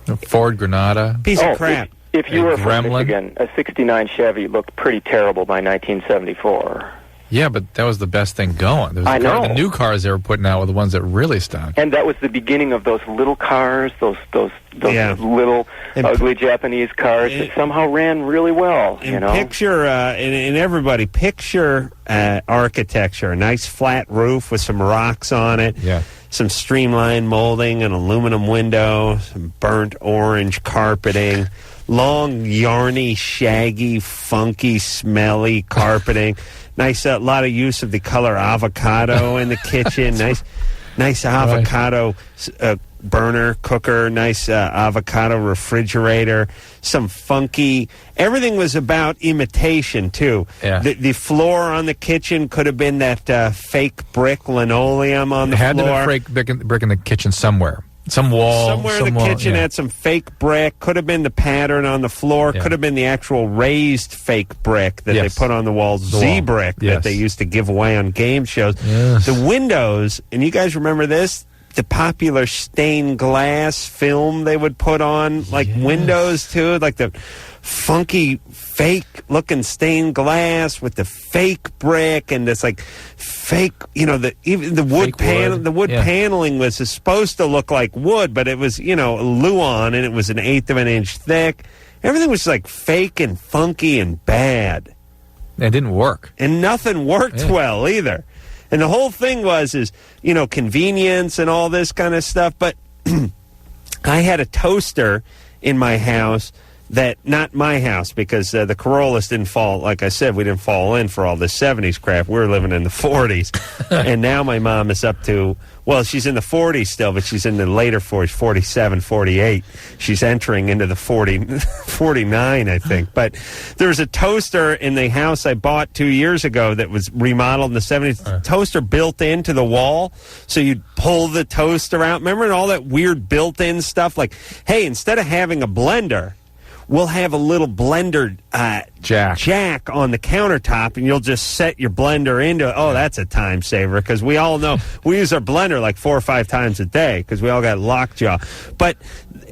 A Ford Granada. Piece of crap. If you were from Michigan, a 69 Chevy looked pretty terrible by 1974. Yeah, but that was the best thing going. I know. The new cars they were putting out were the ones that really stunk. And that was the beginning of those little cars, those little ugly Japanese cars that somehow ran really well. Picture, and everybody, picture architecture. A nice flat roof with some rocks on it. Yeah. Some streamlined molding, an aluminum window, some burnt orange carpeting, long, yarny, shaggy, funky, smelly carpeting. Nice, lot of use of the color avocado in the kitchen. Nice avocado burner cooker, nice avocado refrigerator, some funky. Everything was about imitation too. Yeah. The floor on the kitchen could have been that fake brick linoleum on the floor. Had to floor. be fake brick in the kitchen somewhere. Some wall. Somewhere in the kitchen had some fake brick. Could have been the pattern on the floor. Yeah. Could have been the actual raised fake brick that they put on the wall. Z-brick that they used to give away on game shows. Yes. The windows, and you guys remember this? The popular stained glass film they would put on, like windows too, like the funky fake-looking stained glass with the fake brick and this like fake, even the wood paneling was supposed to look like wood, but it was Luan, and it was 1/8 of an inch thick. Everything was like fake and funky and bad. It didn't work, and nothing worked well either. And the whole thing was convenience and all this kind of stuff. But I had a toaster in my house not my house, because the Corollas didn't fall, like I said, we didn't fall in for all this 70s crap. We were living in the 40s. And now my mom is up to, well, she's in the 40s still, but she's in the later 40s, 47, 48. She's entering into the 49, I think. But there was a toaster in the house I bought 2 years ago that was remodeled in the 70s. Toaster built into the wall, so you'd pull the toaster out. Remember all that weird built-in stuff? Like, hey, instead of having a blender, we'll have a little blender jack on the countertop, and you'll just set your blender into it. Oh, that's a time saver, because we all know we use our blender like 4 or 5 times a day because we all got lockjaw. But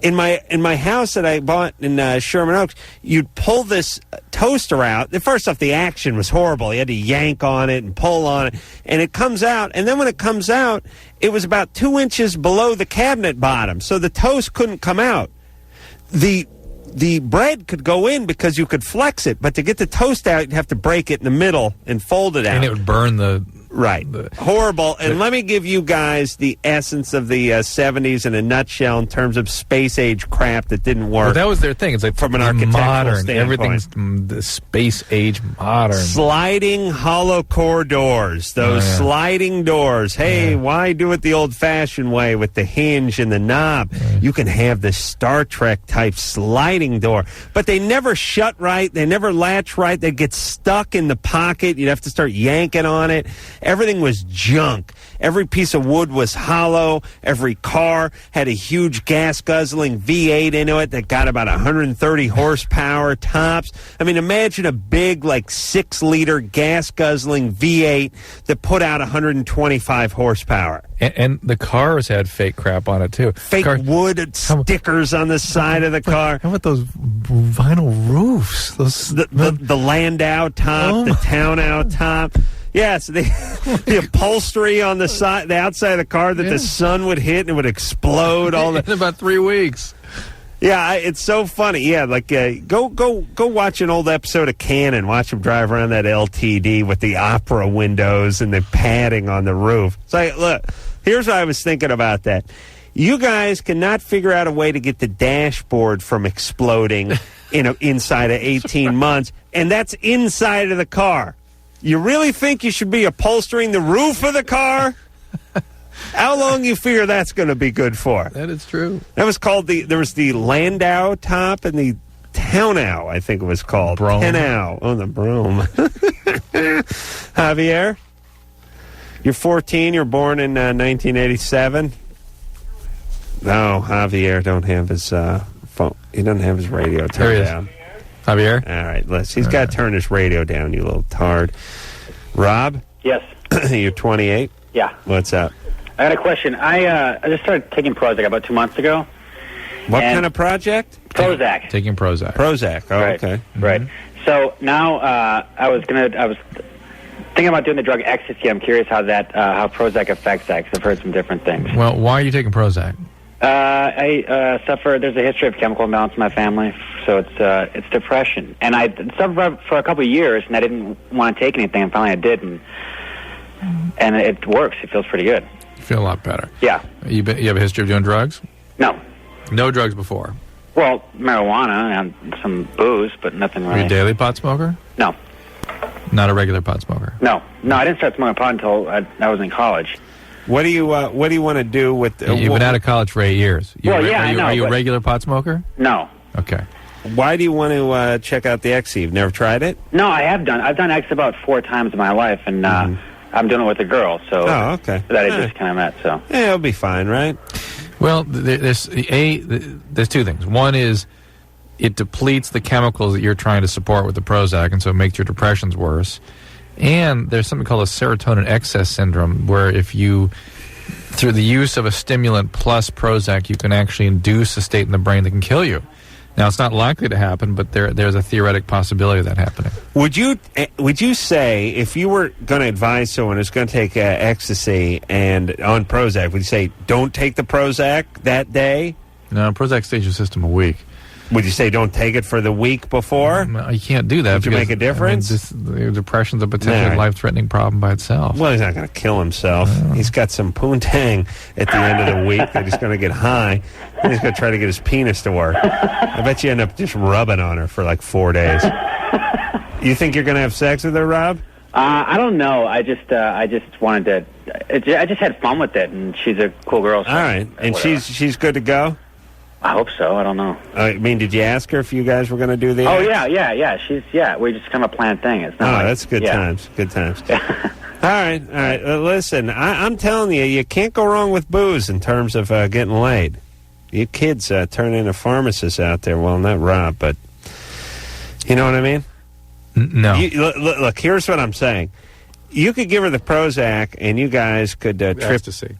in my house that I bought in Sherman Oaks, you'd pull this toaster out. First off, the action was horrible. You had to yank on it and pull on it, and it comes out. And then when it comes out, it was about 2 inches below the cabinet bottom, so the toast couldn't come out. The bread could go in because you could flex it, but to get the toast out, you'd have to break it in the middle and fold it out. And it would burn the... Right. Horrible. And let me give you guys the essence of the 70s in a nutshell in terms of space-age crap that didn't work. Well, that was their thing. It's like from an architectural modern standpoint. Everything's space-age modern. Sliding hollow core doors. Those sliding doors. Hey, why do it the old-fashioned way with the hinge and the knob? You can have the Star Trek-type sliding door. But they never shut right. They never latch right. They'd get stuck in the pocket. You'd have to start yanking on it. Everything was junk. Every piece of wood was hollow. Every car had a huge gas-guzzling V8 into it that got about 130 horsepower tops. I mean, imagine a big, like, 6-liter gas-guzzling V8 that put out 125 horsepower. And the cars had fake crap on it, too. Fake wood stickers on the side of the car. How about those vinyl roofs? The Landau top, the Townau top. Yes, the upholstery on the side, the outside of the car that the sun would hit and it would explode. All in about 3 weeks. Yeah, it's so funny. Yeah, like go watch an old episode of Cannon. Watch them drive around that LTD with the opera windows and the padding on the roof. It's like, look, here's what I was thinking about that. You guys cannot figure out a way to get the dashboard from exploding inside of 18 months, and that's inside of the car. You really think you should be upholstering the roof of the car? How long you figure that's going to be good for? That is true. That was called there was the Landau top and the Townau, I think it was called. Townau. Oh, the Brougham. Javier? You're 14, you're born in 1987? No, Javier don't have his phone. He doesn't have his radio turned down. Javier? All right, he's got to turn his radio down, you little tard. Rob? Yes. You're 28? Yeah. What's up? I got a question. I just started taking Prozac about 2 months ago. What kind of project? Prozac. Taking Prozac. Prozac. Oh, right. Okay. Right. So now I was thinking about doing the drug ecstasy. I'm curious how Prozac affects that, because I've heard some different things. Well, why are you taking Prozac? I suffer. There's a history of chemical imbalance in my family, so it's depression. And I suffered for a couple of years, and I didn't want to take anything, and finally I did, and it works. It feels pretty good. You feel a lot better. Yeah. You have a history of doing drugs? No. No drugs before? Well, marijuana and some booze, but nothing really. Are you a daily pot smoker? No. Not a regular pot smoker? No, I didn't start smoking pot until I was in college. What do you want to do with? You've been out of college for 8 years. Are you a regular pot smoker? No. Okay. Why do you want to check out the X? You've never tried it? No, I have done. I've done X about 4 times in my life, and I'm doing it with a girl. So okay. That I just kind of met. So yeah, it'll be fine, right? Well, there's 2 things. One is it depletes the chemicals that you're trying to support with the Prozac, and so it makes your depressions worse. And there's something called a serotonin excess syndrome, where if you, through the use of a stimulant plus Prozac, you can actually induce a state in the brain that can kill you. Now, it's not likely to happen, but there's a theoretic possibility of that happening. Would you say, if you were going to advise someone who's going to take ecstasy and on Prozac, would you say, don't take the Prozac that day? No, Prozac stays your system a week. Would you say don't take it for the week before? You can't do that. Would you make a difference? Depression's a potentially life-threatening problem by itself. Well, he's not going to kill himself. He's got some poontang at the end of the week that he's going to get high, and he's going to try to get his penis to work. I bet you end up just rubbing on her for like 4 days. You think you're going to have sex with her, Rob? I don't know. I just wanted to. I just had fun with it, and she's a cool girl. So all right, and she's good to go. I hope so. I don't know. I mean, did you ask her if you guys were going to do the? Oh yeah. We just kind of planned thing. It's not. That's good times. Good times. All right. Listen, I'm telling you, you can't go wrong with booze in terms of getting laid. You kids turn into pharmacists out there. Well, not Rob, but you know what I mean. No. Look, here's what I'm saying. You could give her the Prozac, and you guys could trip ecstasy.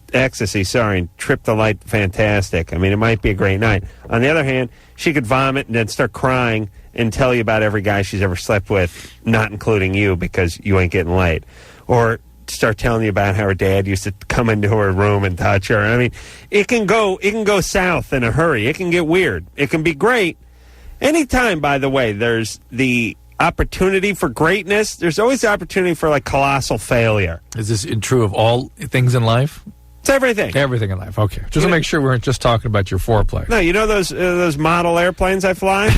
And trip the light. Fantastic. I mean, it might be a great night. On the other hand, she could vomit and then start crying and tell you about every guy she's ever slept with, not including you, because you ain't getting laid, or start telling you about how her dad used to come into her room and touch her. I mean, it can go south in a hurry. It can get weird. It can be great. Anytime, by the way, there's the opportunity for greatness, there's always the opportunity for like colossal failure. Is this true of all things in life? It's everything. Everything in life. Okay. Just to make sure we weren't just talking about your foreplay. No, you know those model airplanes I fly?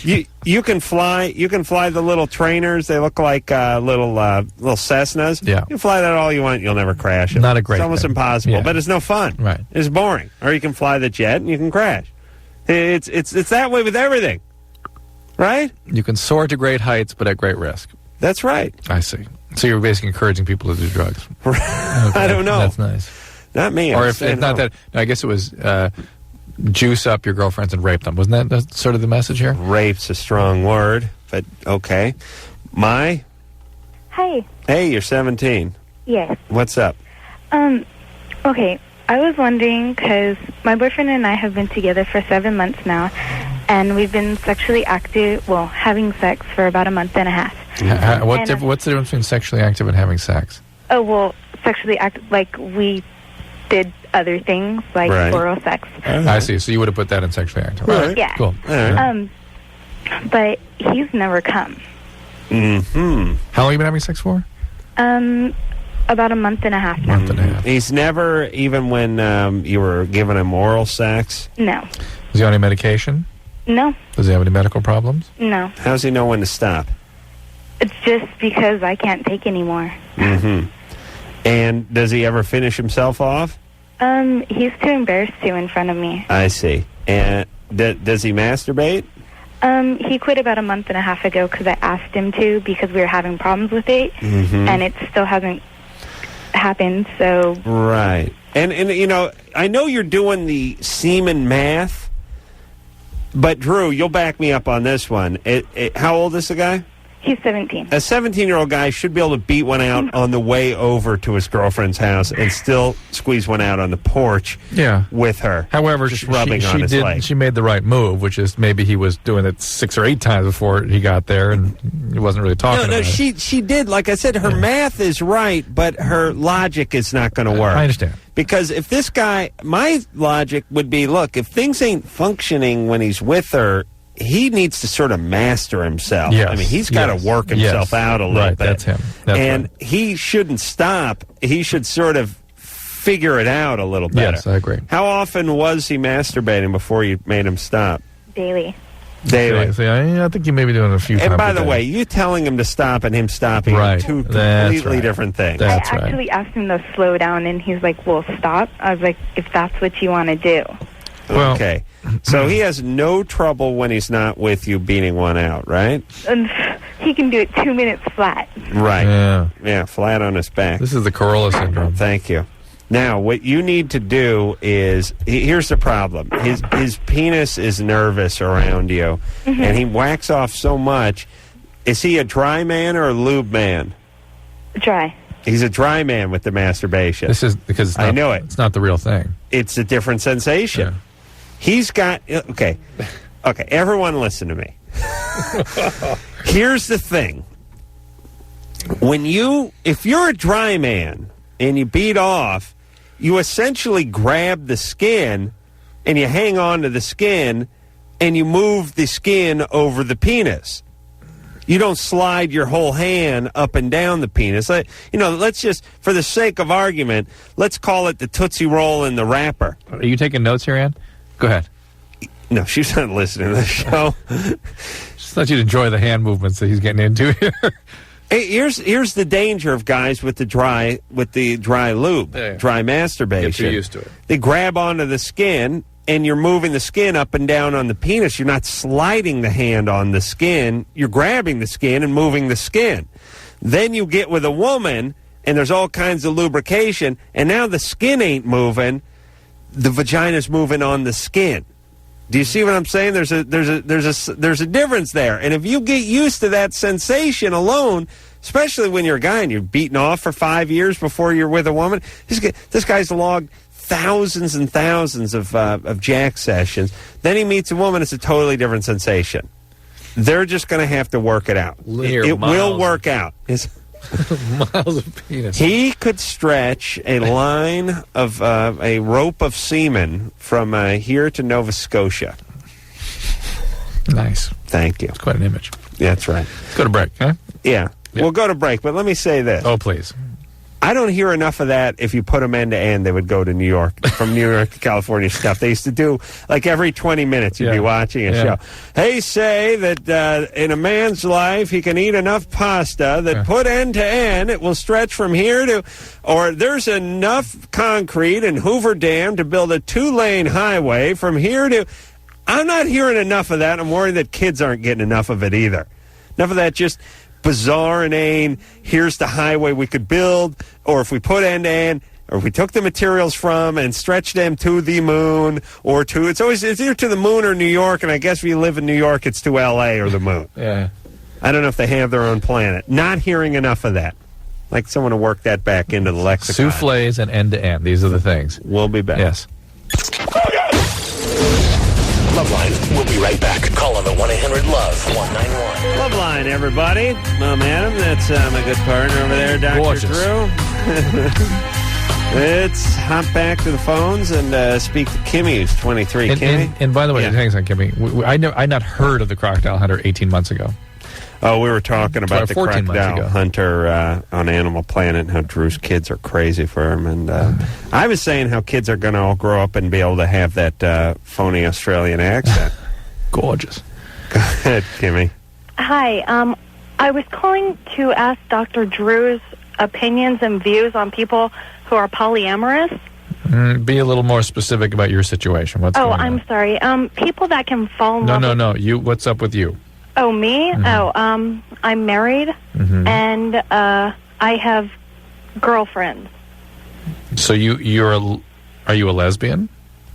you can fly the little trainers. They look like little Cessnas. Yeah. You can fly that all you want. You'll never crash it. Not a great It's almost thing. impossible, but it's no fun. Right. It's boring. Or you can fly the jet and you can crash. It's that way with everything. Right? You can soar to great heights, but at great risk. That's right. I see. So you're basically encouraging people to do drugs. Okay. I don't know. That's nice. Not me. Or if not that, no, I guess it was juice up your girlfriends and rape them. Wasn't that sort of the message here? Rape's a strong word, but okay. Hi. Hey, you're 17. Yes. What's up? Okay. I was wondering, because my boyfriend and I have been together for 7 months now, and we've been sexually active, having sex for about a month and a half. What's the difference between sexually active and having sex? Oh, well, sexually active, like we did other things, like oral sex. I see. So you would have put that in sexually active. Right. Yeah. Cool. But he's never come. Mm-hmm. How long have you been having sex for? About a month and a half now. He's never, even when you were giving him oral sex? No. Is he on any medication? No. Does he have any medical problems? No. How does he know when to stop? It's just because I can't take anymore. Mm-hmm. And does he ever finish himself off? He's too embarrassed to in front of me. I see. And does he masturbate? He quit about a month and a half ago because I asked him to, because we were having problems with it, and it still hasn't happened, so... Right. And you know, I know you're doing the semen math, but Drew, you'll back me up on this one. How old is the guy? He's 17. A 17-year-old guy should be able to beat one out on the way over to his girlfriend's house and still squeeze one out on the porch with her. However, just rubbing on his leg. She made the right move, which is maybe he was doing it 6 or 8 times before he got there, and he wasn't really talking about it. She did. Like I said, her math is right, but her logic is not going to work. I understand. Because if this guy, my logic would be, look, if things ain't functioning when he's with her, he needs to sort of master himself. Yes. I mean, he's got to work himself out a little bit. That's him. That's he shouldn't stop. He should sort of figure it out a little better. Yes, I agree. How often was he masturbating before you made him stop? Daily. Daily. See, I think you may be doing it a few times. And by the way, you telling him to stop and him stopping are two completely different things. I actually asked him to slow down, and he's like, well, stop. I was like, if that's what you want to do. Okay. So he has no trouble when he's not with you beating one out, right? And he can do it 2 minutes flat. Right. Yeah, flat on his back. This is the Corolla syndrome. Thank you. Now, what you need to do is, here's the problem. His penis is nervous around you, and he whacks off so much. Is he a dry man or a lube man? Dry. He's a dry man with the masturbation. This is because I know it. It's not the real thing. It's a different sensation. Yeah. He's got, okay, everyone listen to me. Here's the thing. If you're a dry man and you beat off, you essentially grab the skin and you hang on to the skin and you move the skin over the penis. You don't slide your whole hand up and down the penis. Let's just, for the sake of argument, let's call it the Tootsie Roll and the wrapper. Are you taking notes here, Ann? Go ahead. No, she's not listening to the show. Just thought you'd enjoy the hand movements that he's getting into here. Hey, here's the danger of guys with the dry lube, dry masturbation. Get too used to it. They grab onto the skin, and you're moving the skin up and down on the penis. You're not sliding the hand on the skin. You're grabbing the skin and moving the skin. Then you get with a woman, and there's all kinds of lubrication, and now the skin ain't moving. The vagina's moving on the skin. Do you see what I'm saying? There's a difference there. And if you get used to that sensation alone, especially when you're a guy and you're beaten off for 5 years before you're with a woman, this guy's logged thousands and thousands of jack sessions. Then he meets a woman, it's a totally different sensation. They're just going to have to work it out. It will work out. Miles of penis. He could stretch a line of a rope of semen from here to Nova Scotia. Nice. Thank you. It's quite an image. Yeah, that's right. Let's go to break, huh? Yeah. We'll go to break, but let me say this. Oh, please. I don't hear enough of that. If you put them end to end, they would go to New York, from New York to California stuff. They used to do, like every 20 minutes, you'd be watching a show. They say that in a man's life, he can eat enough pasta that put end to end, it will stretch from here to, or there's enough concrete in Hoover Dam to build a 2-lane highway from here to, I'm not hearing enough of that. I'm worried that kids aren't getting enough of it either. Enough of that just bizarre inane, here's the highway we could build, or if we put end to end, or if we took the materials from and stretched them to the moon, or to, it's either to the moon or New York, and I guess if you live in New York, it's to L.A. or the moon. Yeah. I don't know if they have their own planet. Not hearing enough of that. Like someone to work that back into the lexicon. Souffles and end to end. These are the things. We'll be back. Yes. LoveLine. We'll be right back. Call on the 1-800-LOVE-191. LoveLine, everybody. Mom Adam, that's my good partner over there, Dr. Gorgeous. Drew. Let's hop back to the phones and speak to Kimmy, who's 23. Kimmy? And by the way, hang on, Kimmy. I not heard of the crocodile hunter 18 months ago. Oh, we were talking about the 14 months crocodile ago. hunter on Animal Planet and how Drew's kids are crazy for him. And I was saying how kids are going to all grow up and be able to have that phony Australian accent. Gorgeous. Go ahead, Kimmy. Hi. I was calling to ask Dr. Drew's opinions and views on people who are polyamorous. Be a little more specific about your situation. What's going on? I'm sorry. People that can fall in love with... No. You. What's up with you? Oh, me? Mm-hmm. I'm married, and I have girlfriends. So are you a lesbian?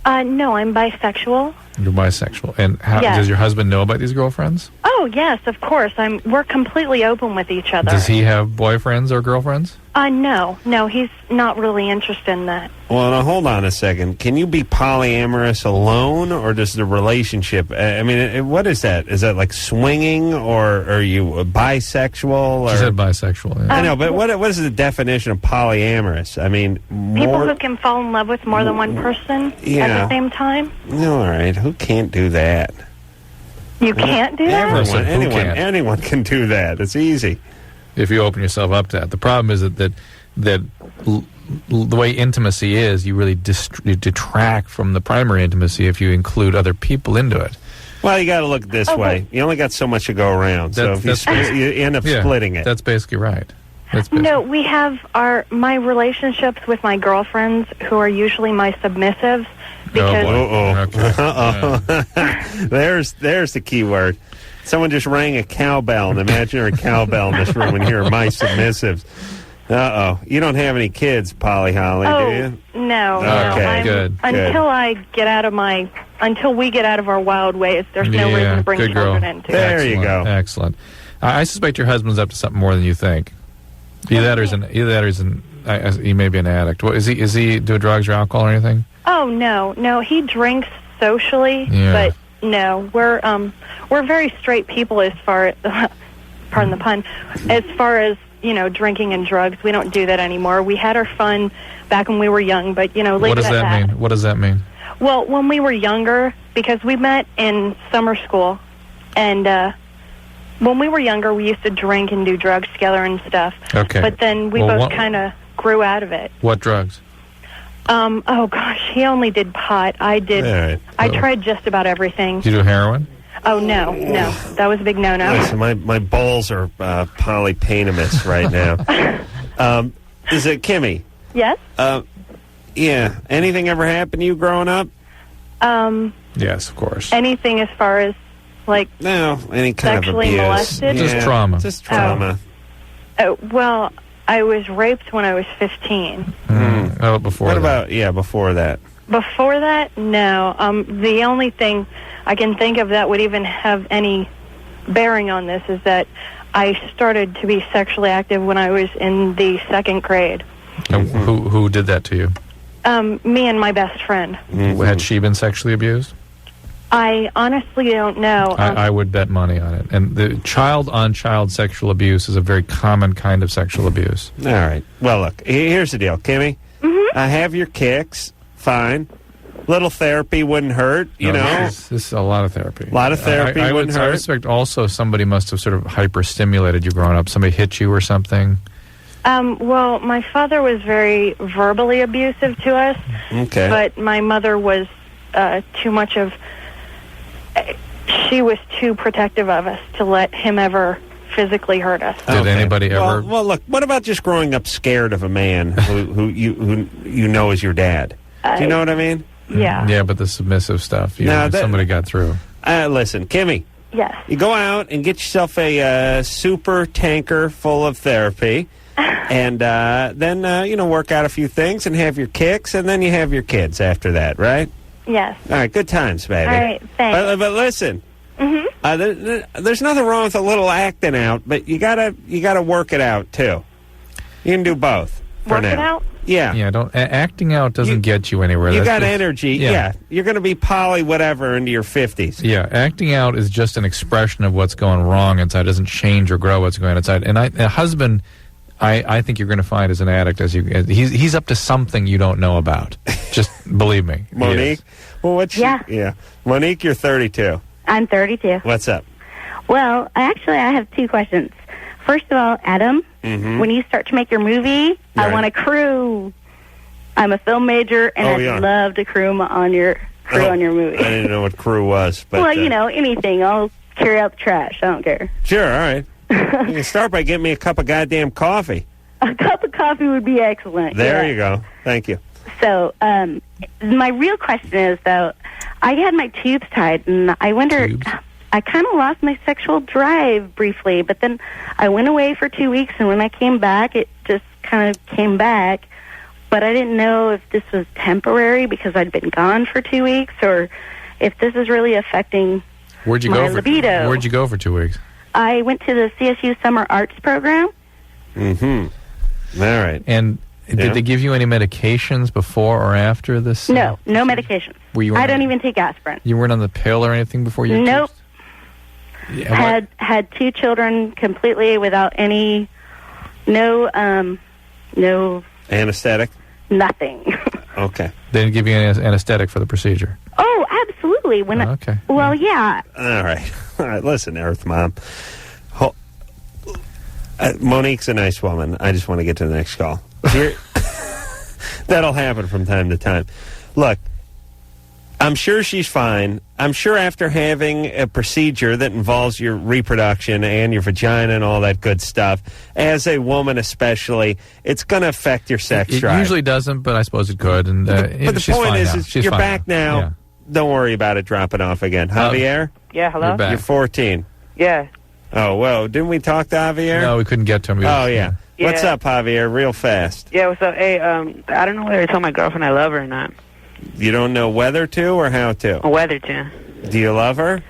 No, I'm bisexual. You're bisexual. And how does your husband know about these girlfriends? Oh, yes, of course. We're completely open with each other. Does he have boyfriends or girlfriends? No, he's not really interested in that. Well, now, hold on a second. Can you be polyamorous alone, or does the relationship... I mean, what is that? Is that like swinging, or are you bisexual? Or? She said bisexual, yeah. I know, but what is the definition of polyamorous? I mean, people who can fall in love with more than one person at the same time? No, all right. Who can't do that? You can't do that? Anyone can do that. It's easy. If you open yourself up to that. The problem is that the way intimacy is, you really detract from the primary intimacy if you include other people into it. Well, you got to look this way. You only got so much to go around. So if you end up splitting it. That's basically right. No, we have my relationships with my girlfriends, who are usually my submissives. Because There's the key word. Someone just rang a cowbell, an imaginary cowbell in this room, and here are my submissives. You don't have any kids, Polly Holly, do you? No. Okay, good. Until we get out of our wild ways, there's no reason to bring children into it. There you go. Excellent. I suspect your husband's up to something more than you think. Either that or he may be an addict. What, is he do drugs or alcohol or anything? Oh no, he drinks socially, but no, we're very straight people as far as pardon the pun, as far as drinking and drugs. We don't do that anymore. We had our fun back when we were young, but what does that mean? What does that mean? Well, when we were younger, because we met in summer school, and when we were younger, we used to drink and do drugs together and stuff. Okay. But then we both kind of grew out of it. What drugs? Oh gosh, he only did pot. I did. Right. I tried just about everything. Did you do heroin? Oh no, that was a big no-no. Listen, my balls are polypainamous right now. Is it Kimmy? Yes. Yeah. Anything ever happened to you growing up? Yes, of course. Anything as far as any kind sexually of abuse. molested? Just trauma. Just trauma. Oh, well, I was raped when I was 15. Oh, before what that? about before that? Before that, no. The only thing I can think of that would even have any bearing on this is that I started to be sexually active when I was in the 2nd grade. Who did that to you? Me and my best friend. Had she been sexually abused? I honestly don't know. I would bet money on it. And the child-on-child sexual abuse is a very common kind of sexual abuse. All right. Well, look, here's the deal, Kimmy. Have your kicks. Fine. Little therapy wouldn't hurt, you know. This is a lot of therapy. A lot of therapy wouldn't hurt. I suspect also somebody must have sort of hyper-stimulated you growing up. Somebody hit you or something. Well, my father was very verbally abusive to us. Okay. But my mother was too much of... She was too protective of us to let him ever physically hurt us. Did anybody ever... Well, look, what about just growing up scared of a man who you know is your dad? Do you know what I mean? Yeah. Yeah, but the submissive stuff, somebody got through. Listen, Kimmy. Yes. You go out and get yourself a super tanker full of therapy, and then, work out a few things and have your kicks, and then you have your kids after that, right? Yes. All right, good times, baby. All right, thanks. But listen, there's nothing wrong with a little acting out, but you gotta work it out too. You can do both. Work it out? Yeah. Yeah. Acting out doesn't get you anywhere. You That's got just, energy. Yeah. You're going to be poly whatever into your 50s. Yeah. Acting out is just an expression of what's going wrong inside. It doesn't change or grow what's going on inside. And a husband, I think you're going to find as an addict he's up to something you don't know about. Just believe me. Monique? Well, yeah. Monique, you're 32. I'm 32. What's up? Well, I have 2 questions. First of all, Adam, when you start to make your movie, I want a crew. I'm a film major, and I'd love to crew on your movie. I didn't know what crew was. But, well, anything. I'll carry out the trash. I don't care. Sure, all right. You can start by getting me a cup of goddamn coffee. A cup of coffee would be excellent. There you go. Thank you. So, my real question is, though, I had my tubes tied, and I wonder... I kind of lost my sexual drive briefly, but then I went away for 2 weeks, and when I came back, it just kind of came back. But I didn't know if this was temporary because I'd been gone for 2 weeks, or if this is really affecting my libido. Where'd you go for 2 weeks? I went to the CSU Summer Arts Program. Mm-hmm. All right. And did they give you any medications before or after this? No medications. I don't even take aspirin. You weren't on the pill or anything before you? Nope. Had 2 children completely without any, no anesthetic? Nothing. Okay. They didn't give you any anesthetic for the procedure? Oh, absolutely. Okay. Well, yeah. All right. Listen, Earth Mom. Monique's a nice woman. I just want to get to the next call. That'll happen from time to time. Look, I'm sure she's fine. I'm sure after having a procedure that involves your reproduction and your vagina and all that good stuff, as a woman especially, it's going to affect your sex drive. It usually doesn't, but I suppose it could. And, but the point is you're back now. Yeah. Don't worry about it dropping off again. Javier? Yeah, hello? You're 14. Yeah. Oh, well, didn't we talk to Javier? No, we couldn't get to him. Oh, yeah. What's up, Javier? Real fast. Yeah, what's up? Hey, I don't know whether to tell my girlfriend I love her or not. You don't know whether to or how to? Whether to. Do you love her?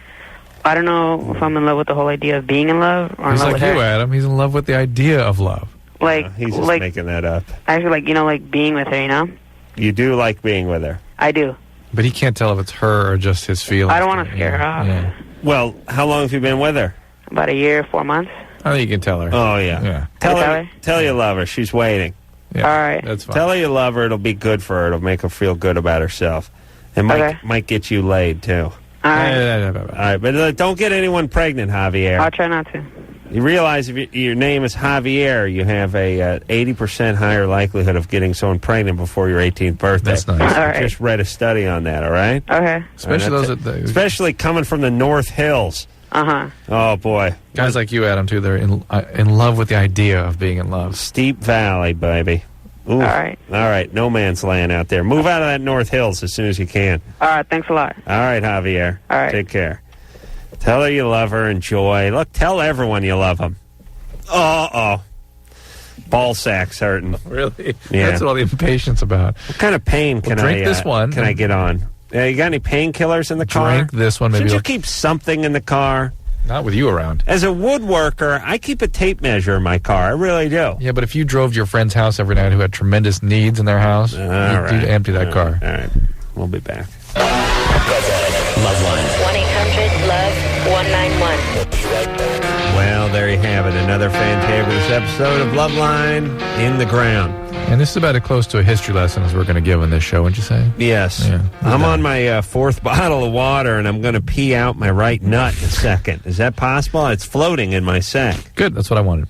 I don't know if I'm in love with the whole idea of being in love or in He's love like with you, her. Adam. He's in love with the idea of love. Like, he's just making that up. Actually, like, you know, like being with her, you know? You do like being with her? I do. But he can't tell if it's her or just his feelings. I don't want to scare her off. Yeah. Well, how long have you been with her? About a year, 4 months. I think you can tell her. Oh, yeah. Tell you love her. She's waiting. Yeah, all right. That's fine. Tell her you love her. It'll be good for her. It'll make her feel good about herself. And might get you laid, too. All right. All right, but don't get anyone pregnant, Javier. I'll try not to. You realize if your name is Javier, you have a 80% higher likelihood of getting someone pregnant before your 18th birthday. That's nice. All right. I just read a study on that, all right? Okay. Especially coming from the North Hills. Uh-huh. Oh, boy. Guys like you, Adam, too, they're in love with the idea of being in love. Steep Valley, baby. Ooh. All right. All right, no man's land out there. Move out of that North Hills as soon as you can. All right, thanks a lot. All right, Javier. All right. Take care. Tell her you love her, enjoy. Look, tell everyone you love them. Ball sack's hurting. Really? Yeah. That's what all the impatience about. What kind of pain can drink this one. Can I get on? You got any painkillers in the car? Drink this one. Maybe Shouldn't you keep something in the car? Not with you around. As a woodworker, I keep a tape measure in my car. I really do. Yeah, but if you drove to your friend's house every night who had tremendous needs in their house, you'd empty that car. All right. We'll be back. LoveLine. 1-800-LOVE-191. Well, there you have it. Another fantabulous episode of LoveLine in the ground. And this is about as close to a history lesson as we're going to give in this show, wouldn't you say? Yes. Yeah. I'm on my fourth bottle of water, and I'm going to pee out my right nut in a second. Is that possible? It's floating in my sack. Good. That's what I wanted.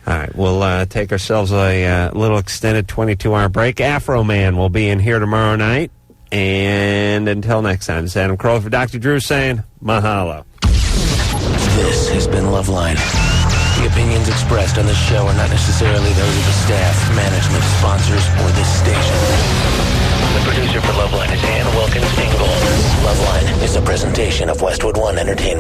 All right. We'll take ourselves a little extended 22-hour break. Afro Man will be in here tomorrow night. And until next time, it's Adam Carolla for Dr. Drew saying mahalo. This has been LoveLine. The opinions expressed on this show are not necessarily those of the staff, management, sponsors, or this station. The producer for LoveLine is Ann Wilkins Ingold. LoveLine is a presentation of Westwood One Entertainment.